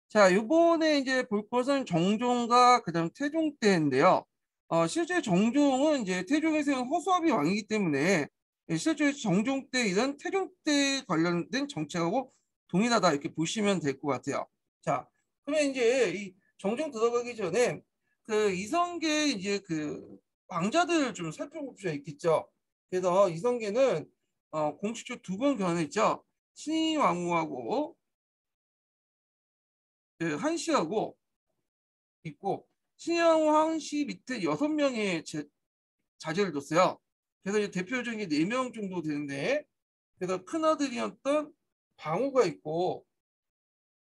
자, 이번에 이제 볼 것은 정종과 그다음 태종 때인데요. 실제 정종은 이제 태종의 세운 허수아비 왕이기 때문에 실제 정종 때 이런 태종 때 관련된 정책하고 동일하다 이렇게 보시면 될 것 같아요. 자, 그러면 이제 이 정종 들어가기 전에 그 이성계 이제 그 왕자들을 좀 살펴볼 필요가 있겠죠. 그래서 이성계는 공식적으로 두 번 결혼했죠. 신의왕후하고 그 한씨하고 있고 신의왕후 한씨 밑에 6명의 자제를 뒀어요. 그래서 이제 대표적인 게 4명 정도 되는데 그래서 큰아들이었던 방우가 있고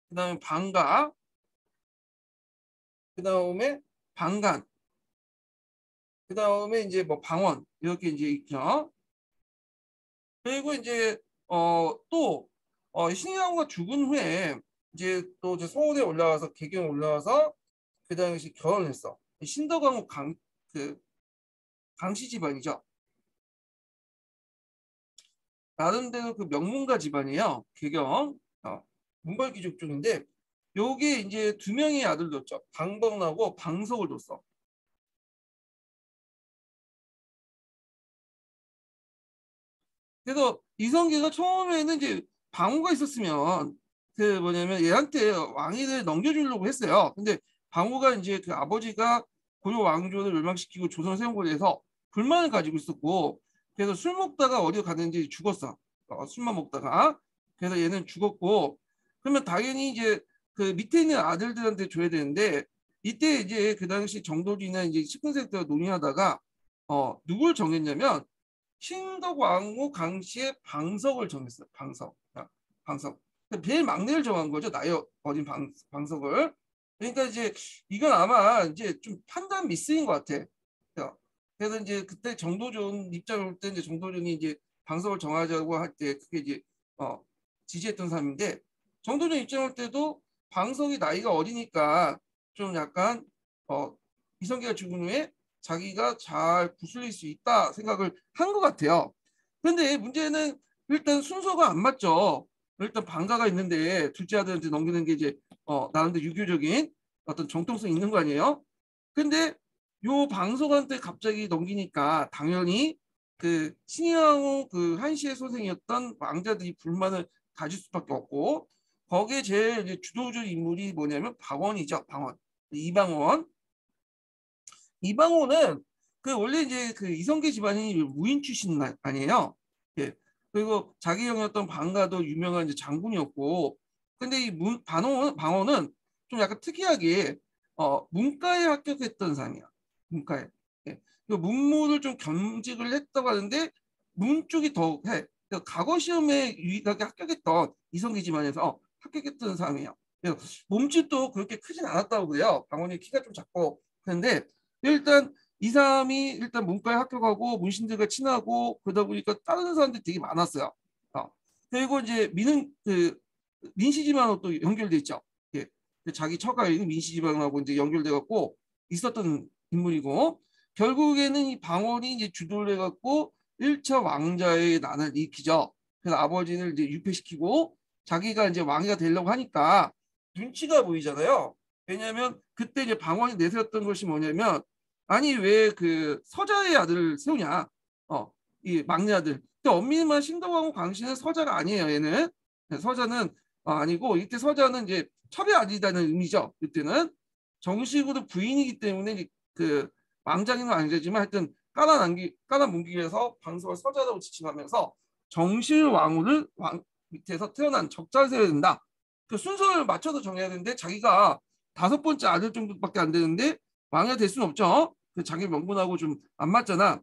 그다음에 방가 그다음에 방간 그다음에 이제 뭐 방원 이렇게 이제 있죠. 그리고 이제 또 신의왕후가 죽은 후에 이제 또 이제 서울에 올라와서 개경에 올라와서 그 당시 결혼했어. 신덕왕후 그 강씨 집안이죠. 나름대로 그 명문가 집안이에요. 개경 문벌귀족 쪽인데 요게 이제 두 명의 아들 뒀죠. 방법나고 방석을 뒀어. 그래서 이성계가 처음에는 이제 방후가 있었으면 그 뭐냐면 얘한테 왕위를 넘겨주려고 했어요. 근데 방후가 이제 그 아버지가 고려 왕조를 멸망시키고 조선을 세운 것에 대해서 불만을 가지고 있었고 그래서 술 먹다가 어디 갔는지 죽었어. 술만 먹다가 그래서 얘는 죽었고 그러면 당연히 이제 그 밑에 있는 아들들한테 줘야 되는데 이때 이제 그 당시 정도리는 이제 19세기 때 논의하다가 누굴 정했냐면 신덕왕후 강씨의 방석을 정했어요. 방석. 방석. 제일 막내를 정한 거죠. 나이 어린 방석을. 그러니까 이제 이건 아마 이제 좀 판단 미스인 것 같아. 그래서 이제 그때 정도전 입장을 볼 때 이제 정도전이 이제 방석을 정하자고 할 때 그게 이제 어, 지지했던 사람인데 정도전 입장을 볼 때도 방석이 나이가 어리니까 좀 약간 이성계가 죽은 후에 자기가 잘 구슬릴 수 있다 생각을 한 것 같아요. 근데 문제는 일단 순서가 안 맞죠. 일단 방가가 있는데 둘째 아들한테 넘기는 게 이제 나름대로 유교적인 어떤 정통성이 있는 거 아니에요? 근데 요 방송한테 갑자기 넘기니까 당연히 그 신의왕후 그 한시의 소생이었던 왕자들이 불만을 가질 수밖에 없고 거기에 제일 이제 주도적 인물이 뭐냐면 방원이죠. 방원. 이방원. 이방원은 그 원래 이제 그 이성계 집안이 무인 출신 아니에요. 예. 그리고 자기 형이었던 방가도 유명한 이제 장군이었고, 근데 이 방원은 좀 약간 특이하게 문과에 합격했던 사람이야. 문과에. 예. 그 문무를 좀 겸직을 했다고 하는데 문 쪽이 더 해. 그 과거 시험에 유일하게 합격했던 이성계 집안에서 합격했던 사람이에요. 그래서 몸집도 그렇게 크진 않았다고 그래요. 방원이 키가 좀 작고. 그런데 일단 이 사람이 일단 문과에 합격하고 문신들과 친하고 그러다 보니까 다른 사람들이 되게 많았어요. 그리고 이제 민씨 집안하고 또 연결돼 있죠. 예. 자기 처가인 민씨 집안하고 이제 연결돼 갖고 있었던 인물이고 결국에는 이 방언이 이제 주도를 해갖고 1차 왕자의 난을 일으키죠. 그래서 아버지를 이제 유폐시키고 자기가 이제 왕이가 되려고 하니까 눈치가 보이잖아요. 왜냐하면 그때 이제 방언이 내세웠던 것이 뭐냐면 아니 왜 그 서자의 아들을 세우냐? 이 막내 아들. 근데 엄밀히만 신덕왕후 광씨는 서자가 아니에요. 얘는 서자는 아니고 이때 서자는 이제 첩의 아들이라는 의미죠. 이때는 정식으로 부인이기 때문에 그 왕자기는 아니지만 하여튼 깔아뭉기기 위해서 방석을 서자라고 지칭하면서 정실 왕후를 왕 밑에서 태어난 적자를 세워야 된다. 그 순서를 맞춰서 정해야 되는데 자기가 5번째 아들 정도밖에 안 되는데 왕이 될 수는 없죠. 그 자기 명분하고 좀 안 맞잖아.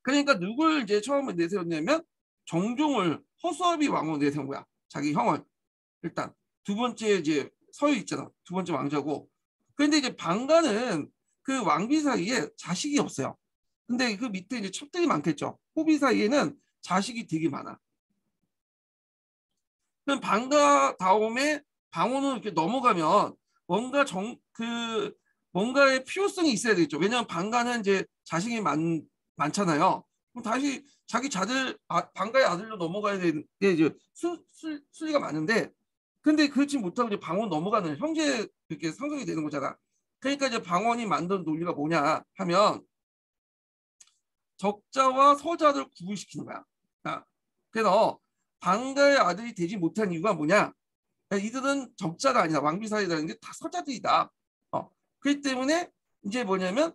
그러니까 누굴 이제 처음에 내세웠냐면 정종을 허수아비 왕으로 내세운 거야. 자기 형을 일단 두 번째 이제 서유 있잖아. 두 번째 왕자고. 그런데 이제 방가는 그 왕비 사이에 자식이 없어요. 근데 그 밑에 이제 첩들이 많겠죠. 호비 사이에는 자식이 되게 많아. 그럼 방가 다음에 방언으로 이렇게 넘어가면 뭔가 뭔가의 필요성이 있어야 되겠죠. 왜냐하면 방가는 이제 자식이 많잖아요. 그럼 다시 자기 방가의 아들로 넘어가야 되는 게 이제 순리가 많은데 근데 그렇지 못하고 이제 방언 넘어가는 형제 이렇게 상속이 되는 거잖아. 그러니까 이제 방언이 만든 논리가 뭐냐 하면 적자와 서자를 구분시키는 거야. 그래서 방가의 아들이 되지 못한 이유가 뭐냐? 이들은 적자가 아니다. 왕비사이라는 게 다 서자들이다. 그렇기 때문에 이제 뭐냐면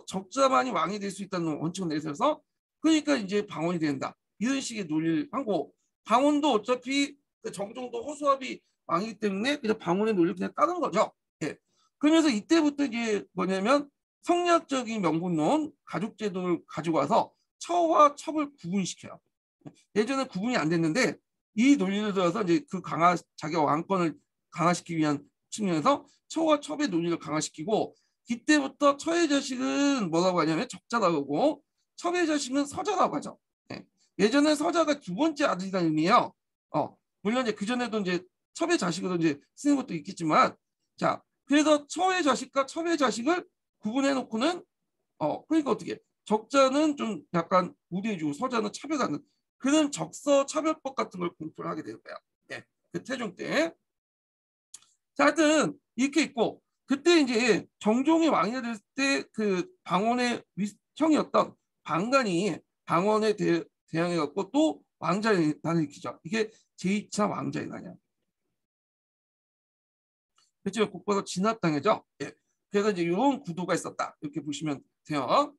적자만이 왕이 될 수 있다는 원칙을 내세워서 그러니까 이제 방언이 된다. 이런 식의 논리를 하고 방언도 어차피 정종도 허수아비 왕이기 때문에 그냥 방언의 논리를 그냥 따는 거죠. 예. 그러면서 이때부터 이제 뭐냐면 성리학적인 명분론 가족제도를 가지고 와서 처와 첩을 구분시켜요. 예전에 구분이 안 됐는데 이 논리를 들어서 이제 자기 왕권을 강화시키기 위한 측면에서 처와 첩의 논리를 강화시키고 이때부터 처의 자식은 뭐라고 하냐면 적자라고 하고 첩의 자식은 서자라고 하죠. 예. 예전에 서자가 두 번째 아들이라는 의미예요. 물론 이제 그 전에도 이제 첩의 자식으로 이제 쓰는 것도 있겠지만 자 그래서 처의 자식과 첩의 자식을 구분해 놓고는 그러니까 어떻게 적자는 좀 약간 우대해주고 서자는 차별하는 그런 적서 차별법 같은 걸 공부를 하게 되는 거야. 네, 그 태종 때. 자, 하여튼 이렇게 있고 그때 이제 정종이 왕이 될 때 그 방언의 형이었던 방간이 방언에 대항해 갖고 또 왕자의 난을 일으키죠. 이게 제2차 왕자의 난이야. 그렇죠. 국보에서 진압당해죠. 예. 그래서 이제 이런 구도가 있었다. 이렇게 보시면 돼요.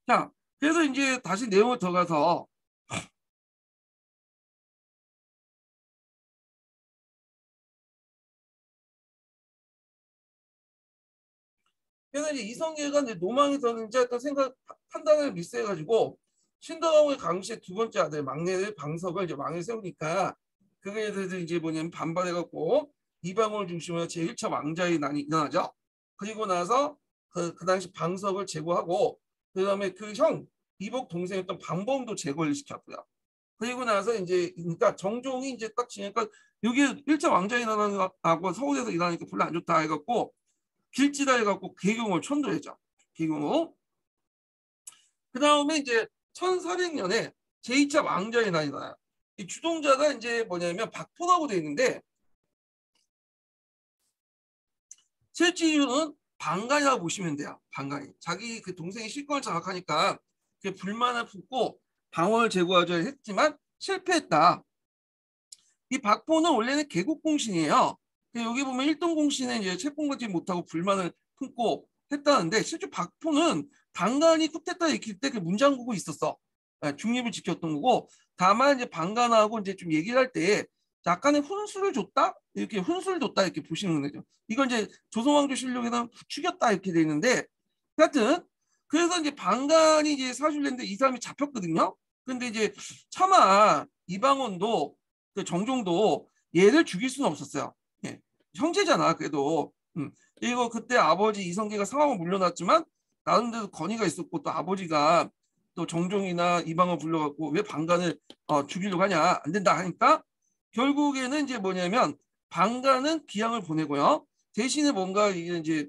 자, 그래서 이제 다시 내용을 들어가서 그래서 이제 이성계가 이제 노망이 었는지 어떤 판단을 미스해가지고 신덕왕의 강씨의 두 번째 아들 막내를 방석을 이제 왕에 세우니까 그거에 대해서 이제 뭐냐면 반발해갖고 이방원을 중심으로 제1차 왕자의 난이 일어나죠. 그리고 나서 그 당시 방석을 제거하고 그다음에 그 형 이복 동생이었던 방범도 제거를 시켰고요. 그리고 나서 이제 그러니까 정종이 이제 딱 지니까 여기 1차 왕자의 난하고 서울에서 일하니까 별로 안 좋다 해갖고 길지다 해갖고 계경을 천도했죠. 계경을. 그 다음에 이제 1400년에 제2차 왕자의 난이 나요. 이 주동자가 이제 뭐냐면 박포라고 돼 있는데 실제 이유는 방간이라고 보시면 돼요. 방간이. 자기 그 동생이 실권을 장악하니까 그 불만을 품고 방어를 제거하자 했지만 실패했다. 이 박포는 원래는 개국공신이에요. 여기 보면 일등공신에 이제 채권받지 못하고 불만을 품고 했다는데 실제 박포는 방간이 쿠데타 일으킬 때 그 문장국이 있었어. 중립을 지켰던 거고 다만 이제 방간하고 이제 좀 얘기를 할 때 약간의 훈수를 줬다 이렇게 훈수를 줬다 이렇게 보시는 거죠. 이건 이제 조선왕조실록에는 부추겼다 이렇게 돼 있는데 하여튼 그래서 이제 방간이 이제 사실인데 이 사람이 잡혔거든요. 근데 이제 차마 이방원도 그 정종도 얘를 죽일 수는 없었어요. 예. 형제잖아 그래도. 그리고 그때 아버지 이성계가 상황을 물려놨지만 나름대로 권위가 있었고 또 아버지가 또 정종이나 이방을 불러갖고 왜 방간을 죽이려고 하냐 안 된다 하니까 결국에는 이제 뭐냐면 방간은 기양을 보내고요. 대신에 뭔가 이제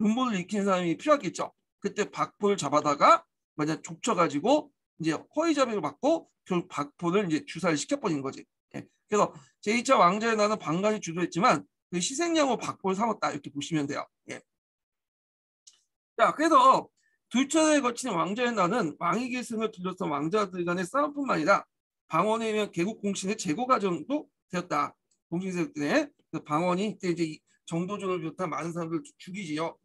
음모를 익힌 사람이 필요하겠죠. 그때 박포를 잡아다가 만약 족쳐가지고 이제 허위 자백을 받고 결국 박포를 이제 주사를 시켜버린 거지. 예. 그래서 제2차 왕자의 난은 방간이 주도했지만 그 희생양으로 박포를 삼았다 이렇게 보시면 돼요. 예. 자, 그래서 두 차례에 거친 왕자의 난은 왕위 계승을 둘러싼 왕자들 간의 싸움뿐만 아니라 방언에 의한 개국 공신의 제거 과정도 되었다. 공신세력 때 그 방언이 이때 이제 정도전을 비롯한 많은 사람들 죽이죠.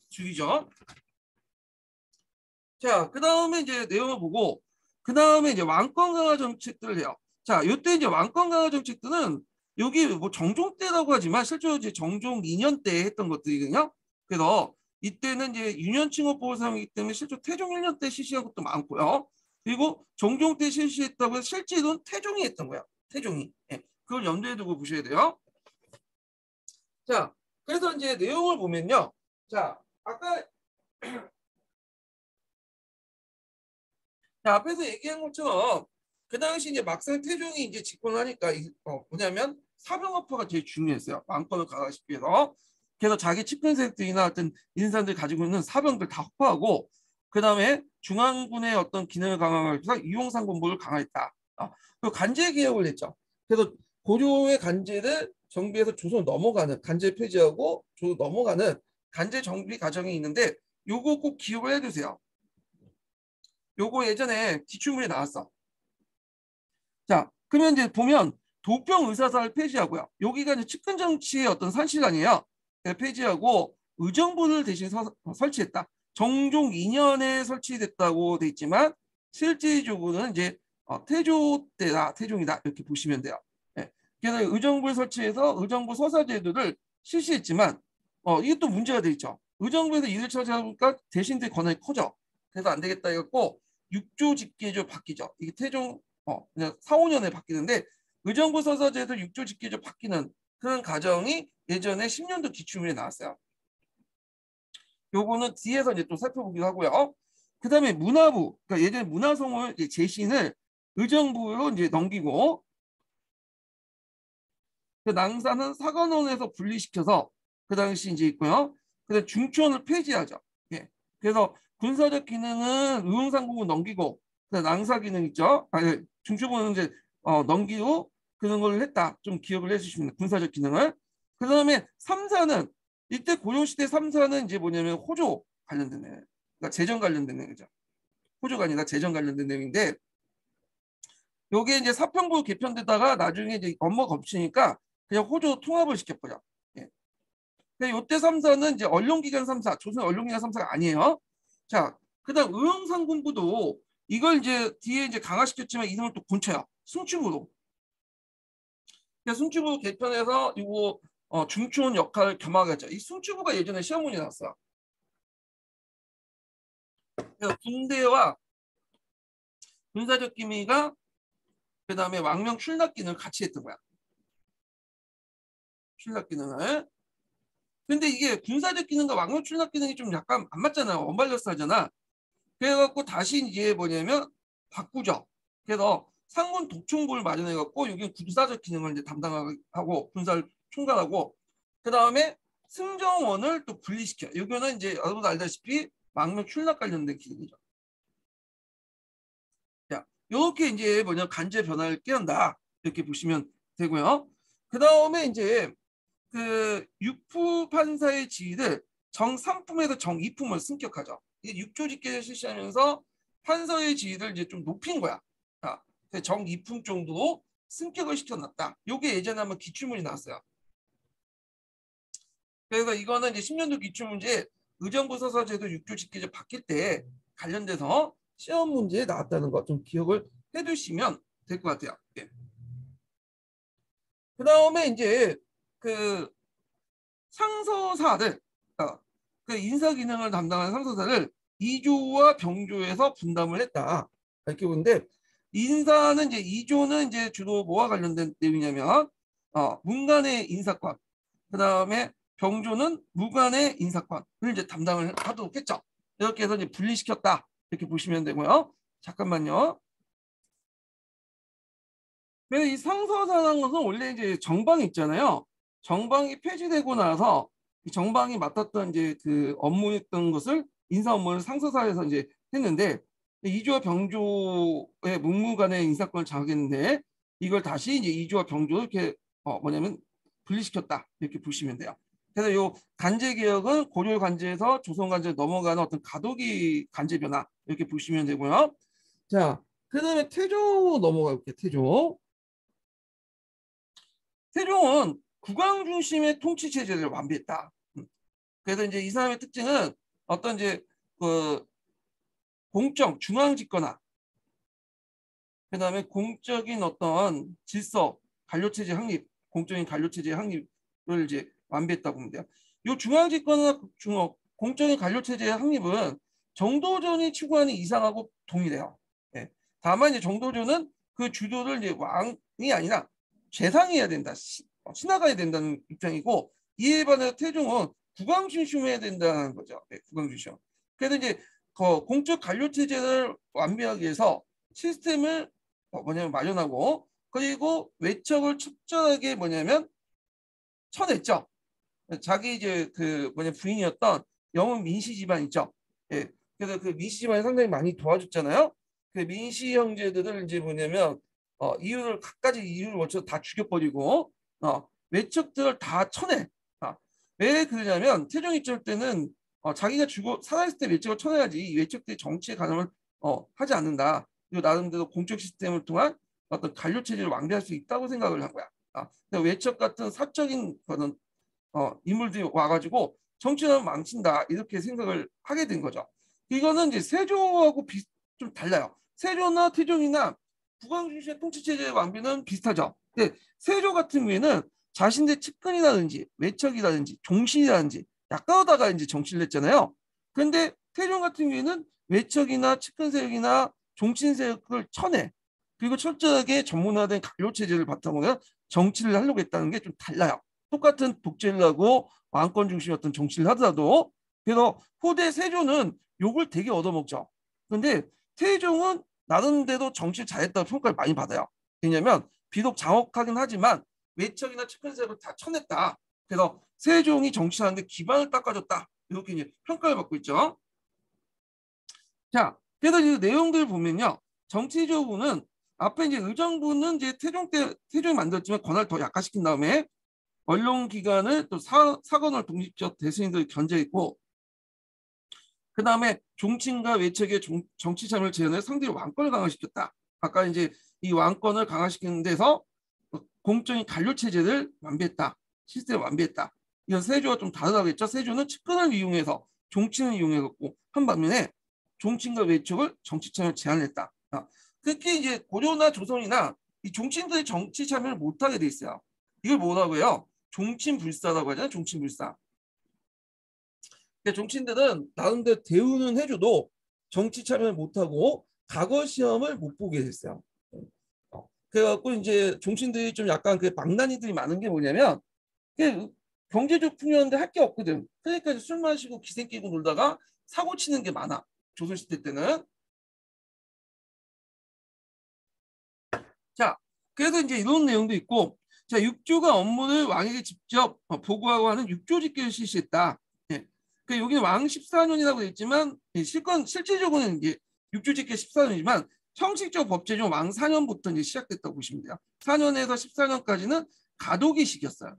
자, 그 다음에 이제 내용을 보고 그 다음에 이제 왕권 강화 정책들을 해요. 자, 이때 이제 왕권 강화 정책들은 여기 뭐 정종 때라고 하지만 실제로 이제 정종 2년 때 했던 것들이거든요. 그래서 이때는 이제 유년칭호법을 사용하기 때문에 실제로 태종 1년 때 실시한 것도 많고요. 그리고 정종 때 실시했다고 해서 실제로는 태종이 했던 거야. 태종이. 예, 그걸 염두에 두고 보셔야 돼요. 자, 그래서 이제 내용을 보면요. 자, 아까 앞에서 얘기한 것처럼 그 당시 이제 막상 태종이 이제 집권을 하니까 뭐냐면 사병업화가 제일 중요했어요. 왕권을 강화시키기 위해서. 그래서 자기 측근세력들이나 어떤 인사들 가지고 있는 사병들 다 확보하고 그 다음에 중앙군의 어떤 기능을 강화하기 위해서 이용상군부를 강화했다. 그리고 관제개혁을 했죠. 그래서 고려의 간제를 정비해서 조선 넘어가는 간제 폐지하고 조선 넘어가는 간제 정비 과정이 있는데 요거 꼭 기억을 해두세요. 요거 예전에 기출문에 나왔어. 자, 그러면 이제 보면 도평 의사사를 폐지하고요. 여기가 이제 측근 정치의 어떤 산실관이에요. 폐지하고 의정부를 대신 설치했다. 정종 2년에 설치됐다고 돼 있지만 실질적으로는 이제 태조 때다, 태종이다 이렇게 보시면 돼요. 예. 그래서 의정부를 설치해서 의정부 서사제도를 실시했지만 이게 또 문제가 돼 있죠. 의정부에서 이를 처리하니까 대신들 권한이 커져. 그래서 안 되겠다 이랬고 6조 직계조 바뀌죠. 이게 태종 그냥 4, 5년에 바뀌는데 의정부 서사제도 6조 직계조 바뀌는 그런 과정이 예전에 10년도 기출문에 나왔어요. 요거는 뒤에서 이제 또 살펴보기도 하고요. 그 다음에 문화부, 그러니까 예전에 문화성을 재신을 의정부로 이제 넘기고 그 낭사는 사관원에서 분리시켜서 그 당시 이제 있고요. 그다음 중추원을 폐지하죠. 예. 그래서 군사적 기능은 의용상국을 넘기고 낭사 기능 있죠. 아니 중추부는 이제 넘기고 그런 걸 했다. 좀 기억을 해주시면 군사적 기능을. 그 다음에 3사는 이때 고려시대 3사는 이제 뭐냐면 호조 관련된 내용. 그러니까 재정 관련된 내용이죠. 호조가 아니라 재정 관련된 내용인데 요게 이제 사평부 개편되다가 나중에 이제 업무가 겹치니까 그냥 호조 통합을 시켰고요. 예. 요때 3사는 이제 언론기관 3사, 조선 언론기관 3사가 아니에요. 자, 그다음 의용상군부도 이걸 이제 뒤에 이제 강화시켰지만 이름을 또 고쳐요. 승추부로. 승추부 개편해서 이거 중추원 역할을 겸하겠죠. 이 승추부가 예전에 시험 문제 나왔어요. 그래서 군대와 군사적 기밀과 그다음에 왕명 출납 기능을 같이 했던 거야. 출납 기능을. 근데 이게 군사적 기능과 왕명 출납 기능이 좀 약간 안 맞잖아요. 언밸런스 하잖아. 그래갖고 다시 이제 뭐냐면 바꾸죠. 그래서 상군 독총부를 마련해갖고 여기 군사적 기능을 이제 담당하고 군사를 총괄하고 그 다음에 승정원을 또 분리시켜. 여기는 이제 여러분 알다시피 망명 출납 관련된 기능이죠. 자, 이렇게 이제 뭐냐 간제 변화를 깨한다 이렇게 보시면 되고요. 그 다음에 이제 그 육부 판사의 지위를 정3품에서 정2품을 승격하죠. 이게 육조직계를 실시하면서 판사의 지위를 이제 좀 높인 거야. 자, 정2품 정도로 승격을 시켜놨다. 이게 예전에 한번 기출문이 나왔어요. 그래서 이거는 이제 10년도 기출문제 의정부 서사제도 육조직계제 바뀔 때 관련돼서 시험 문제에 나왔다는 거 좀 기억을 해두시면 될 것 같아요. 예. 그 다음에 이제 그 상서사를 그 인사 기능을 담당하는 상서사를 이조와 병조에서 분담을 했다. 이렇게 보는데 인사는 이제 이조는 이제 주로 뭐와 관련된 내용이냐면 문간의 인사권, 그 다음에 병조는 무관의 인사권을 이제 담당을 하도록 했죠. 이렇게 해서 이제 분리시켰다 이렇게 보시면 되고요. 잠깐만요. 그래서 이 상서사라는 것은 원래 이제 정방이 있잖아요. 정방이 폐지되고 나서 정방이 맡았던 이제 그 업무했던 것을 인사 업무를 상서사에서 이제 했는데 이조와 병조의 문무간의 인사권을 장악했는데 이걸 다시 이제 이조와 병조 이렇게 뭐냐면 분리시켰다 이렇게 보시면 돼요. 그래서 요 간제 개혁은 고려 간제에서 조선 간제로 넘어가는 어떤 가도기 간제 변화 이렇게 보시면 되고요. 자, 그다음에 태조 넘어가 볼게요. 태조. 태종은 국왕 중심의 통치 체제를 완비했다. 그래서 이제 이 사람의 특징은 어떤 이제 그 공적 중앙 집권화, 그다음에 공적인 어떤 질서, 관료 체제 확립, 공적인 관료 체제 확립을 이제 완비했다고 보면 돼요. 이 중앙 집권화 공적인 관료 체제 확립은 정도전이 추구하는 이상하고 동일해요. 예. 다만 이제 정도전은 그 주도를 이제 왕이 아니라 재상해야 된다, 신하가야 된다는 입장이고 이에 반해서 태종은 국왕 중심해야 된다는 거죠. 네, 국왕 중심. 그래서 이제 공적 관료 체제를 완비하기 위해서 시스템을 뭐냐면 마련하고 그리고 외척을 첩절하게 뭐냐면 쳐냈죠. 자기 이제 그 뭐냐 부인이었던 영은 민씨 집안 있죠. 예. 그래서 그 민씨 집안이 상당히 많이 도와줬잖아요. 그 민씨 형제들을 이제 뭐냐면 이유를 갖가지 이유를 원쳐 다 죽여버리고 외척들을 다 쳐내. 왜 그러냐면 태종 입장 때는 자기가 죽어 살아있을 때 외척을 쳐내야지 이 외척들이 정치에 가담을 하지 않는다. 그리고 나름대로 공적 시스템을 통한 어떤 관료 체제를 완비할 수 있다고 생각을 한 거야. 외척 같은 사적인 그런 인물들이 와가지고 정치는 망친다 이렇게 생각을 하게 된 거죠. 이거는 이제 세조하고 좀 달라요. 세조나 태종이나 국왕 중심의 통치 체제의 완비는 비슷하죠. 근데 세조 같은 경우에는 자신의 측근이라든지 외척이라든지 종신이라든지 약간하다가 이제 정치를 했잖아요. 그런데 태종 같은 경우에는 외척이나 측근 세력이나 종친 세력을 쳐내. 그리고 철저하게 전문화된 관료 체제를 바탕으로 정치를 하려고 했다는 게 좀 달라요. 똑같은 독재를 하고 왕권 중심의 어떤 정치를 하더라도. 그래서 후대 세조는 욕을 되게 얻어먹죠. 그런데 태종은 나름대로 정치를 잘했다고 평가를 많이 받아요. 왜냐하면 비록 장혹하긴 하지만 외척이나 측근 세력을 다 쳐냈다. 그래서 세종이 정치하는데 기반을 닦아줬다. 이렇게 이제 평가를 받고 있죠. 자, 그래서 이 내용들 보면요. 정치조부는 앞에 이제 의정부는 이제 태종 때 태종이 만들었지만 권한을 더 약화시킨 다음에 언론기관을 또 사건을 독립적 대신들을 견제했고, 그 다음에 종친과 외척의 정치 참여를 제한해 상대로 왕권을 강화시켰다. 아까 이제 이 왕권을 강화시키는 데서 공적인 관료 체제를 완비했다. 시스템을 완비했다. 이건 세조가 좀 다르다고 했죠. 세조는 측근을 이용해서 종친을 이용해갖고 한 반면에 종친과 외척을 정치 참여를 제한했다. 특히 이제 고려나 조선이나 이 종친들이 정치 참여를 못하게 돼 있어요. 이걸 뭐라고 해요? 종친불사라고 하잖아요. 종친불사. 종친들은 나름대로 대우는 해줘도 정치 참여를 못하고 과거 시험을 못 보게 됐어요. 그래갖고 이제 종친들이 좀 약간 그 망나니들이 많은 게 뭐냐면 경제적 풍요한데 할 게 없거든. 그러니까 술 마시고 기생 끼고 놀다가 사고 치는 게 많아. 조선시대 때는. 자, 그래서 이제 이런 내용도 있고, 자, 육조가 업무를 왕에게 직접 보고하고 하는 육조직계를 실시했다. 예. 그 여기는 왕 14년이라고 되어 있지만 실질적으로는 이제 육조직계 14년이지만 형식적 법제정 왕 4년부터 이제 시작됐다고 보시면 돼요. 4년에서 14년까지는 가도기식이었어요.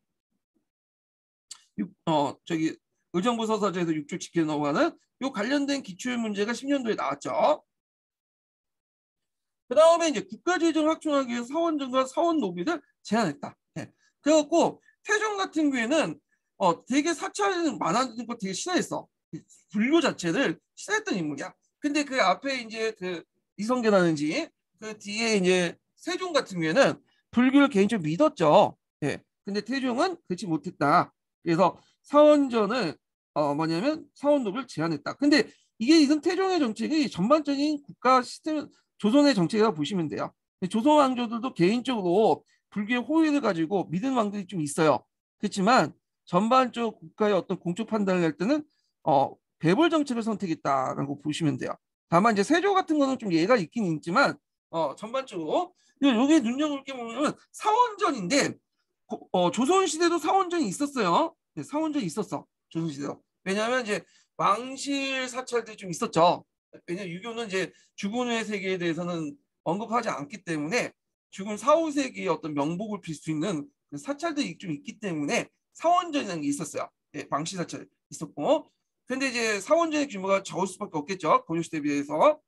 저기 의정부 서사제에서 육조직계에 넘어가는 요 관련된 기출 문제가 10년도에 나왔죠. 그 다음에 이제 국가재정을 확충하기 위해서 사원정과 사원노비를 제한했다. 네. 그래갖고 태종 같은 경우에는 되게 사찰 많아지는 거 되게 싫어했어. 불교 자체를 싫어했던 인물이야. 근데 그 앞에 이제 그 이성계라든지 그 뒤에 이제 세종 같은 경우에는 불교를 개인적으로 믿었죠. 예. 근데 태종은 그렇지 못했다. 그래서 사원전을 뭐냐면 사원노비를 제한했다. 근데 이게 이건 태종의 정책이 전반적인 국가 시스템 조선의 정책이라고 보시면 돼요. 조선 왕조들도 개인적으로 불교의 호의를 가지고 믿는 왕들이 좀 있어요. 그렇지만 전반적 국가의 어떤 공적 판단을 할 때는 배벌 정책을 선택했다라고 보시면 돼요. 다만 이제 세조 같은 거는 좀 예가 있긴 있지만 전반적으로 여기 눈여볼 게 보면 사원전인데 조선 시대도 사원전이 있었어요. 네, 사원전이 있었어. 조선 시대도. 왜냐하면 이제 왕실 사찰들이 좀 있었죠. 왜냐면 유교는 이제 죽은 후의 세계에 대해서는 언급하지 않기 때문에 죽은 사후 세계의 어떤 명복을 빌 수 있는 사찰들이 좀 있기 때문에 사원전이라는 게 있었어요. 예, 왕실 사찰 있었고. 근데 이제 사원전의 규모가 적을 수밖에 없겠죠. 고려시대에 비해서.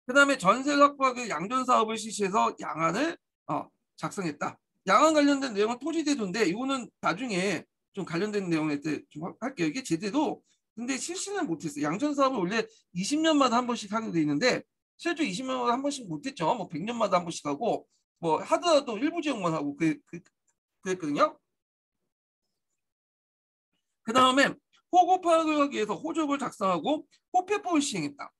그 다음에 전세를 확보하기 양전 사업을 실시해서 양안을 작성했다. 양안 관련된 내용은 토지제도인데 이거는 나중에 좀 관련된 내용에 좀 할게요. 이게 제대로 근데 실시는 못했어요. 양전 사업을 원래 20년마다 한 번씩 하게 돼 있는데 실제 20년마다 한 번씩 못했죠. 뭐 100년마다 한 번씩 하고 뭐 하더라도 일부 지역만 하고 그랬거든요. 그 다음에 호고 파악을 하기 위해서 호적을 작성하고 호패법을 시행했다.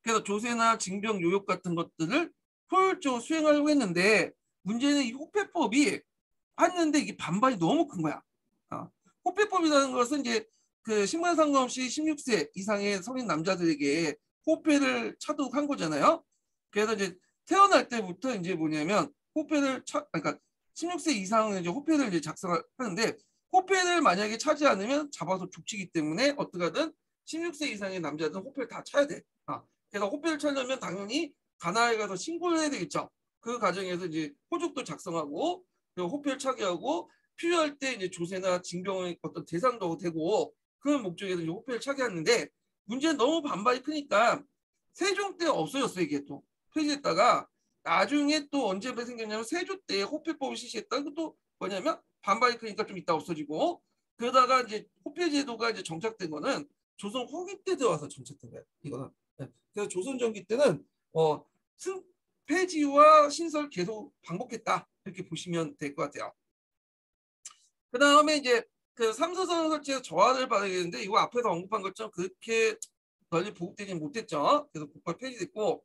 그래서 조세나 징병 요역 같은 것들을 효율적으로 수행하려고 했는데 문제는 이 호패법이 했는데 이게 반발이 너무 큰 거야. 호패법이라는 것은 이제 그 신분 상관없이 16세 이상의 성인 남자들에게 호패를 차도한 거잖아요. 그래서 이제 태어날 때부터 이제 뭐냐면 그러니까 16세 이상은 이제 호패를 이제 작성하는데 호패를 만약에 차지 않으면 잡아서 죽치기 때문에 어떻게든 16세 이상의 남자들은 호패를 다 차야 돼. 그래서 호패를 차려면 당연히 관아에 가서 신고를 해야 되겠죠. 그 과정에서 이제 호족도 작성하고 그리고 호표를 차기하고 필요할 때 이제 조세나 징병의 어떤 대상도 되고 그런 목적에서 이제 호표를 차기하는데 문제는 너무 반발이 크니까 세종 때 없어졌어요. 이게 또 폐지했다가 나중에 또 언제 생겼냐면 세조 때 호표법을 실시했다. 그것도 뭐냐면 반발이 크니까 좀 이따 없어지고 그러다가 이제 호표 제도가 이제 정착된 거는 조선 후기 때 들어와서 정착된 거예요. 이거는. 네. 그래서 조선 전기 때는 폐지와 신설 계속 반복했다. 이렇게 보시면 될 것 같아요. 그 다음에 이제 그 삼서성 설치에서 저하를 받아야되는데 이거 앞에서 언급한 것처럼 그렇게 널리 보급되지 못했죠. 그래서 국가 폐지됐고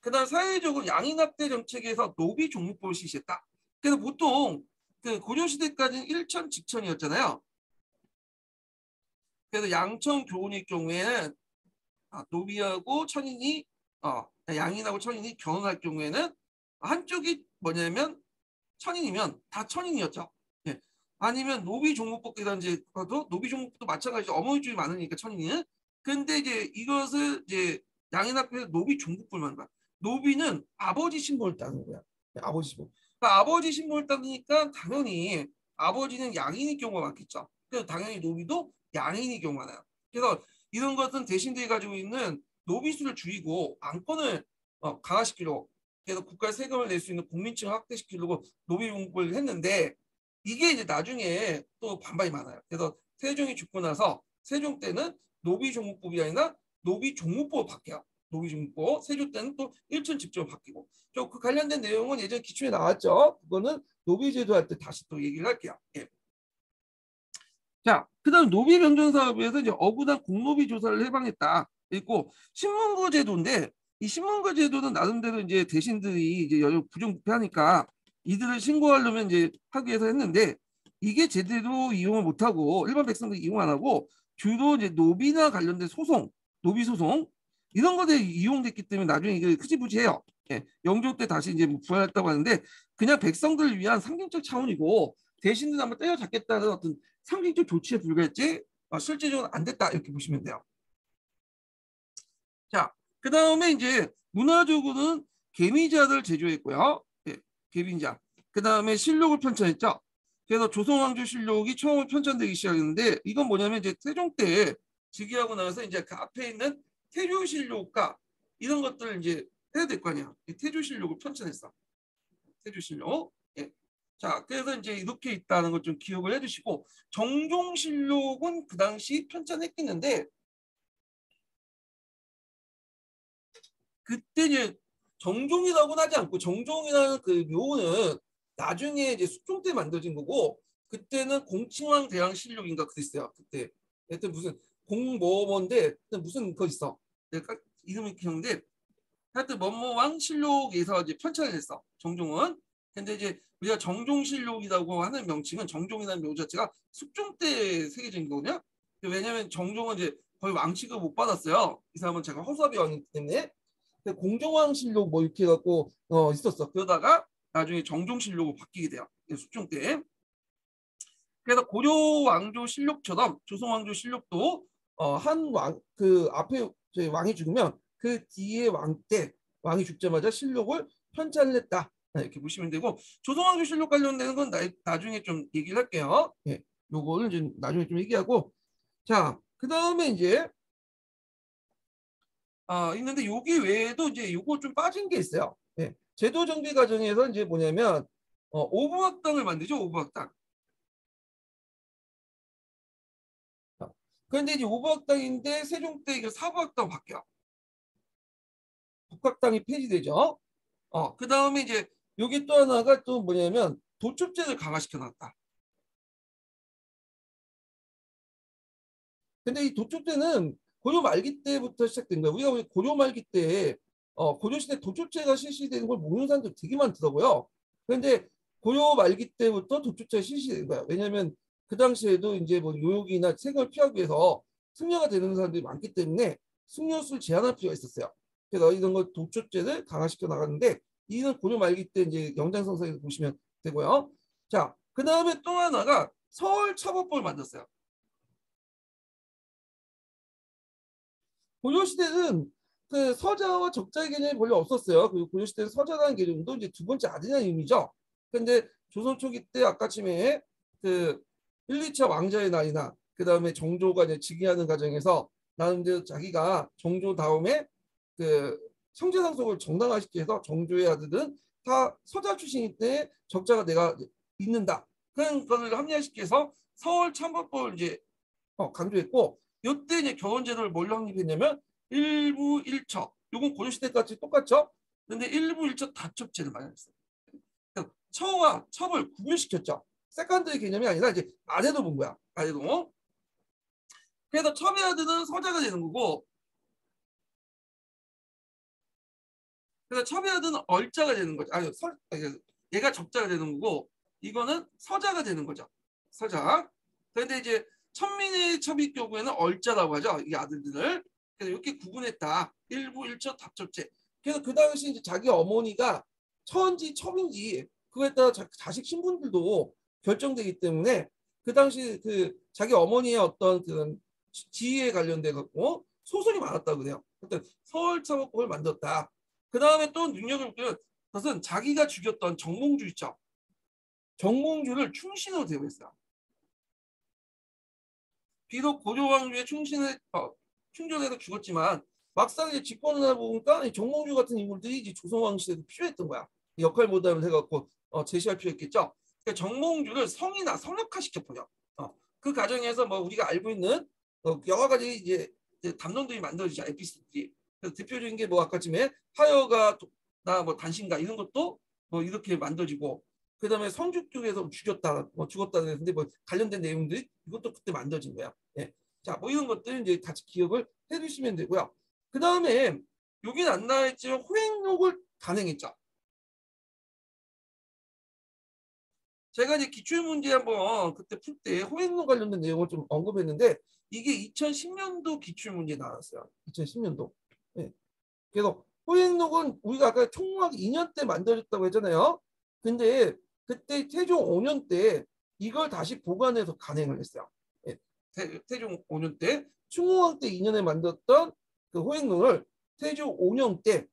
그다음 사회적으로 양인합대 정책에서 노비 종목법을 실시했다. 그래서 보통 그 고려시대까지는 일천 직천이었잖아요. 그래서 양천 교훈일 경우에는 노비하고 천인이 양인하고 천인이 결혼할 경우에는 한쪽이 뭐냐면 천인이면 다 천인이었죠. 예. 아니면 노비 종목법에서 이제 노비 종목도 마찬가지로 어머니 쪽이 많으니까 천인은. 근데 이제 이것을 이제 양인합해서 노비 종목법만 봐. 노비는 아버지 신분을 따는 거야. 아버지 신분. 그러니까 아버지 신분을 따르니까 당연히 아버지는 양인일 경우가 많겠죠. 그래서 당연히 노비도 양인일 경우가 많아요. 그래서 이런 것은 대신들이 가지고 있는 노비수를 줄이고 안건을 강화시키려고 그래서 국가 세금을 낼 수 있는 국민층을 확대시키려고 노비공부를 했는데 이게 이제 나중에 또 반발이 많아요. 그래서 세종이 죽고 나서 세종 때는 노비종목법이 아니라 노비종목법으로 바뀌어요. 노비종목법. 세종 때는 또 일천직조로 바뀌고. 그 관련된 내용은 예전 기출에 나왔죠. 그거는 노비제도 할 때 다시 또 얘기를 할게요. 예. 자, 그다음 노비 명정 사업에서 이제 억울한 공노비 조사를 해방했다. 있고 신문고 제도인데 이 신문고 제도는 나름대로 이제 대신들이 이제 여러 부정부패하니까 이들을 신고하려면 이제 하기 위해서 했는데 이게 제대로 이용을 못하고 일반 백성들이 이용 안 하고 주로 이제 노비나 관련된 소송, 노비 소송 이런 것에 이용됐기 때문에 나중에 이게 흐지부지해요. 예, 영조 때 다시 이제 부활했다고 하는데 그냥 백성들을 위한 상징적 차원이고 대신들 한번 때려잡겠다는 어떤 상징적 조치에 불과했지 실제적으로 안 됐다 이렇게 보시면 돼요. 자, 그 다음에 이제 문화적으로는 개미자를 제조했고요. 예, 개미자. 그 다음에 실록을 편찬했죠. 그래서 조선왕조 실록이 처음 편찬되기 시작했는데 이건 뭐냐면 이제 세종 때 즉위하고 나서 이제 그 앞에 있는 태조실록과 이런 것들을 이제 해야 될 거 아니야. 태조실록을 편찬했어. 태조실록. 예. 자, 그래서 이제 이렇게 있다는 걸 좀 기억을 해주시고 정종실록은 그 당시 편찬했겠는데 그때 이제 정종이라고는 하지 않고 정종이라는 그 묘는 나중에 이제 숙종 때 만들어진 거고 그때는 공칭왕 대왕 실록인가 그랬어요. 그때 하여튼 무슨 공뭐뭔데 무슨 거 있어. 내가 이름이 기억인데 하여튼 뭐뭐왕 실록에서 이제 편찬을 했어. 정종은. 근데 이제 우리가 정종실록이라고 하는 명칭은 정종이라는 묘 자체가 숙종 때 새겨진 거거든요. 왜냐하면 정종은 이제 거의 왕칙을 못 받았어요. 이 사람은 제가 허수아비 왕이기 때문에 공정왕실록 뭐 이렇게 해갖고 있었어. 그러다가 나중에 정종실록으로 바뀌게 돼요. 숙종 때. 그래서 고려 왕조 실록처럼 조선 왕조 실록도 한 왕 그 앞에 저희 왕이 죽으면 그 뒤에 왕 때 왕이 죽자마자 실록을 편찬을 했다. 이렇게 보시면 되고 조선 왕조 실록 관련되는 건 나중에 좀 얘기를 할게요. 예, 요거를 좀 나중에 좀 얘기하고 자, 그 다음에 이제 있는데 여기 외에도 이제 요거 좀 빠진 게 있어요. 예, 제도 정비 과정에서 이제 뭐냐면 오부학당을 만들죠. 오부학당. 그런데 이제 오부학당인데 세종 때 이게 사부학당 바뀌어. 북학당이 폐지되죠. 그 다음에 이제 여기 또 하나가 또 뭐냐면 도첩제를 강화시켜 놨다. 근데 이 도첩제는 고려 말기 때부터 시작된 거예요. 우리가 고려 말기 때 고려시대 도첩제가 실시되는 걸 모르는 사람들 되게 많더라고요. 그런데 고려 말기 때부터 도첩제가 실시된 거예요. 왜냐하면 그 당시에도 이제 뭐 요역이나 세금을 피하기 위해서 승려가 되는 사람들이 많기 때문에 승려수를 제한할 필요가 있었어요. 그래서 이런 걸 도첩제를 강화시켜 나가는데 이는 고려 말기 때 이제 영장성서에서 보시면 되고요. 자, 그 다음에 또 하나가 서울처법법을 만들었어요. 고려시대는 그 서자와 적자의 개념이 별로 없었어요. 그리고 고려시대는 서자라는 개념도 이제 두 번째 아들이라는 의미죠. 근데 조선 초기 때 아까쯤에 그 1, 2차 왕자의 날이나 그 다음에 정조가 이제 즉위하는 과정에서 나름대로 자기가 정조 다음에 그 형제상속을 정당화시키기 위해서 정조의 아들은 다 서자 출신일 때 적자가 내가 있는다. 그런 것을 합리화시키기 위해서 서울 참법법을 이제 강조했고 이때 이제 결혼제도를 뭘로 확립했냐면 일부 일처. 요건 고려시대까지 똑같죠. 근데 일부 일처 다첩제를 마련했어요. 처와 첩을 구분시켰죠. 세컨드의 개념이 아니라 이제 아래도 본 거야. 아래도. 그래서 첩의 아들은 서자가 되는 거고 그래서 첩의 아들은 얼자가 되는 거죠. 얘가 적자가 되는 거고 이거는 서자가 되는 거죠. 서자. 그런데 이제 천민의 첩의 경우에는 얼자라고 하죠. 이 아들들을. 그래서 이렇게 구분했다. 일부 일처 답첩제. 그래서 그 당시 이제 자기 어머니가 처인지 첩인지 그거에 따라 자식 신분들도 결정되기 때문에 그 당시 그 자기 어머니의 어떤 그런 지위에 관련돼 갖고 소설이 많았다고 그래요. 그때 서울참호법을 만들었다. 그 다음에 또 능력을 보면 그것은 자기가 죽였던 정몽주 있죠. 정몽주를 충신으로 대우했어요. 비록 고조왕조의 충전해서 죽었지만 막상 이제 집권을 하다 보니까 정몽주 같은 인물들이 이제 조선왕 시대도 필요했던 거야. 역할 모담을 해갖고 제시할 필요 있겠죠. 그러니까 정몽주를 성이나 성역화 시켰군요. 그 과정에서 뭐 우리가 알고 있는 여러 가지 이제 담론들이 만들어지죠. 에피소드들이. 그래서 대표적인 게 뭐 아까쯤에 하여가 나 뭐 단신가 이런 것도 뭐 이렇게 만들어지고 그다음에 성주교에서 죽었다 그랬는데 뭐 관련된 내용들이 이것도 그때 만들어진 거야. 예. 자, 뭐 이런 것들 이제 같이 기억을 해두시면 되고요. 그 다음에 여긴 안 나와있지만 호행록을 단행했죠. 제가 이제 기출문제 한번 그때 풀 때 호행록 관련된 내용을 좀 언급했는데 이게 2010년도 기출문제 나왔어요. 2010년도. 예. 그래서 호행록은 우리가 아까 총무학 2년 때 만들었다고 했잖아요. 근데 그때 태종 5년 때 이걸 다시 보관해서 간행을 했어요. 예. 태종 5년 때 충무왕 때 2년에 만들었던 그 호행록을 태종 5년 때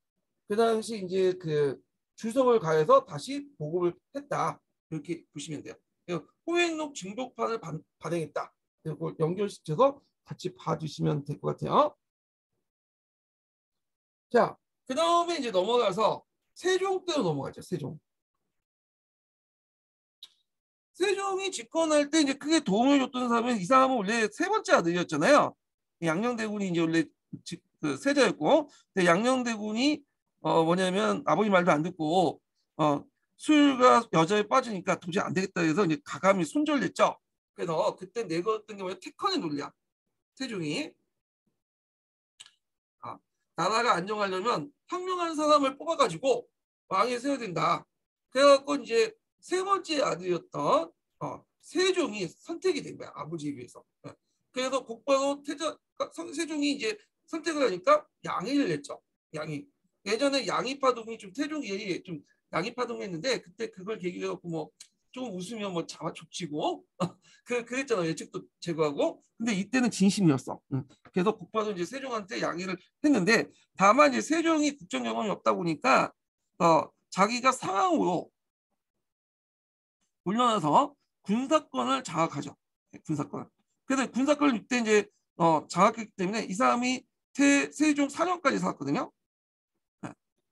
그 당시 이제 그 주석을 가해서 다시 보급을 했다. 이렇게 보시면 돼요. 호행록 증복판을 발행했다. 그리고 연결시켜서 같이 봐주시면 될 것 같아요. 자, 그 다음에 이제 넘어가서 세종 때로 넘어가죠. 세종. 세종이 집권할 때 이제 크게 도움을 줬던 사람은 이 사람은 원래 세 번째 아들이었잖아요. 양녕대군이 이제 원래 그 세자였고, 근데 양녕대군이 뭐냐면 아버지 말도 안 듣고 술과 여자에 빠지니까 도저히 안 되겠다 해서 이제 가감히 손절냈죠. 그래서 그때 내걸었던 게 뭐냐 태컨의 논리야. 세종이 나라가 안정하려면 현명한 사람을 뽑아가지고 왕에 세워야 된다. 그래갖고 이제 세 번째 아들이었던 세종이 선택이 된 거야. 아버지에 비해서. 그래서 곧바로 세종이 이제 선택을 하니까 양의를 냈죠. 양의. 예전에 양의파동이 좀 태종이 좀 양의파동했는데 그때 그걸 계기로 해갖고 뭐 좀 웃으면 뭐 잡아 족치고 그랬잖아요. 예측도 제거하고. 근데 이때는 진심이었어. 그래서 곧바로 이제 세종한테 양해를 했는데 다만 이제 세종이 국정 경험이 없다 보니까 자기가 상황으로 올려놔서 군사권을 장악하죠. 군사권. 그래서 군사권을 이때 이제 장악했기 때문에 이 사람이 세종 4년까지 살았거든요.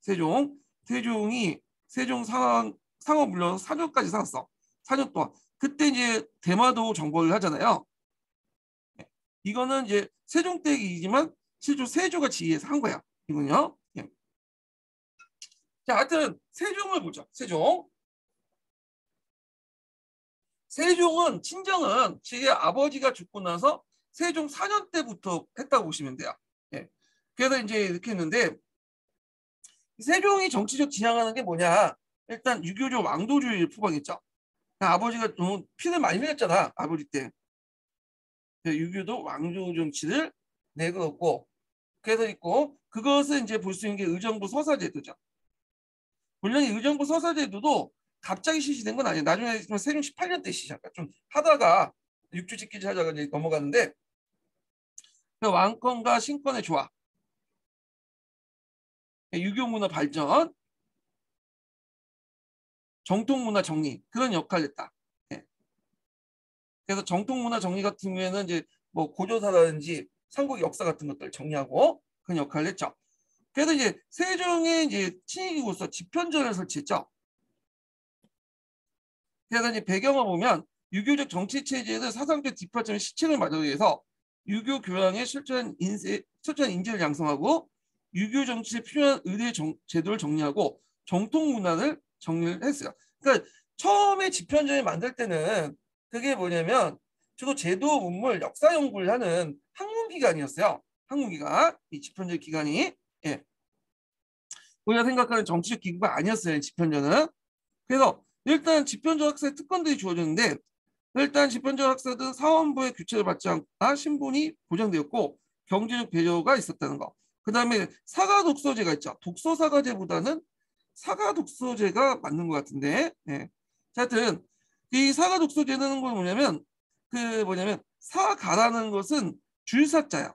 세종이 세종 상어 물려서 4년까지 살았어. 4년 동안. 그때 이제 대마도 정벌을 하잖아요. 이거는 이제 세종 때 얘기지만 실제로 세조가 지휘해서 한 거야. 이군요. 예. 자, 하여튼 세종을 보죠. 세종은 친정은 제 아버지가 죽고 나서 세종 4년 때부터 했다고 보시면 돼요. 예. 그래서 이제 이렇게 했는데 세종이 정치적 지향하는 게 뭐냐? 일단 유교조 왕도주의를 표방했죠. 아버지가 너무 피를 많이 흘렸잖아. 아버지 때. 유교도 왕조 정치를 내걸었고 그래서 있고 그것을 이제 볼 수 있는 게 의정부 서사제도죠. 물론 이 의정부 서사제도도 갑자기 실시된 건 아니에요. 나중에 세종 18년 때 시작. 좀 하다가 육주직기지 하다가 이제 넘어갔는데 그 왕권과 신권의 조화. 유교 문화 발전, 정통 문화 정리 그런 역할을 했다. 예. 그래서 정통 문화 정리 같은 경우에는 이제 뭐 고조사라든지 삼국 역사 같은 것들 정리하고 그런 역할을 했죠. 그래서 이제 세종의 이제 친위기구로서 집현전을 설치했죠. 그래서 이제 배경을 보면 유교적 정치 체제에서 사상적 뒷받침의 시책을 마련하기 위해서 유교 교양의 철저한 인재를 양성하고 유교 정치에 필요한 의례 제도를 정리하고 정통 문화를 정리를 했어요. 그러니까 처음에 집현전을 만들 때는 그게 뭐냐면 주로 제도, 문물, 역사 연구를 하는 학문 기관이었어요. 학문 기관, 이 집현전 기관이. 예. 우리가 생각하는 정치적 기구가 아니었어요. 집현전은. 그래서 일단 집현전 학사의 특권들이 주어졌는데 일단 집현전 학사들은 사원부의 규칙을 받지 않아 신분이 보장되었고 경제적 배려가 있었다는 거. 그 다음에 사가 독서제가 있죠. 독서 사가제보다는 사가 독서제가 맞는 것 같은데. 네. 하여튼 이 사가 독서제는 건 뭐냐면 사가라는 것은 줄사자야.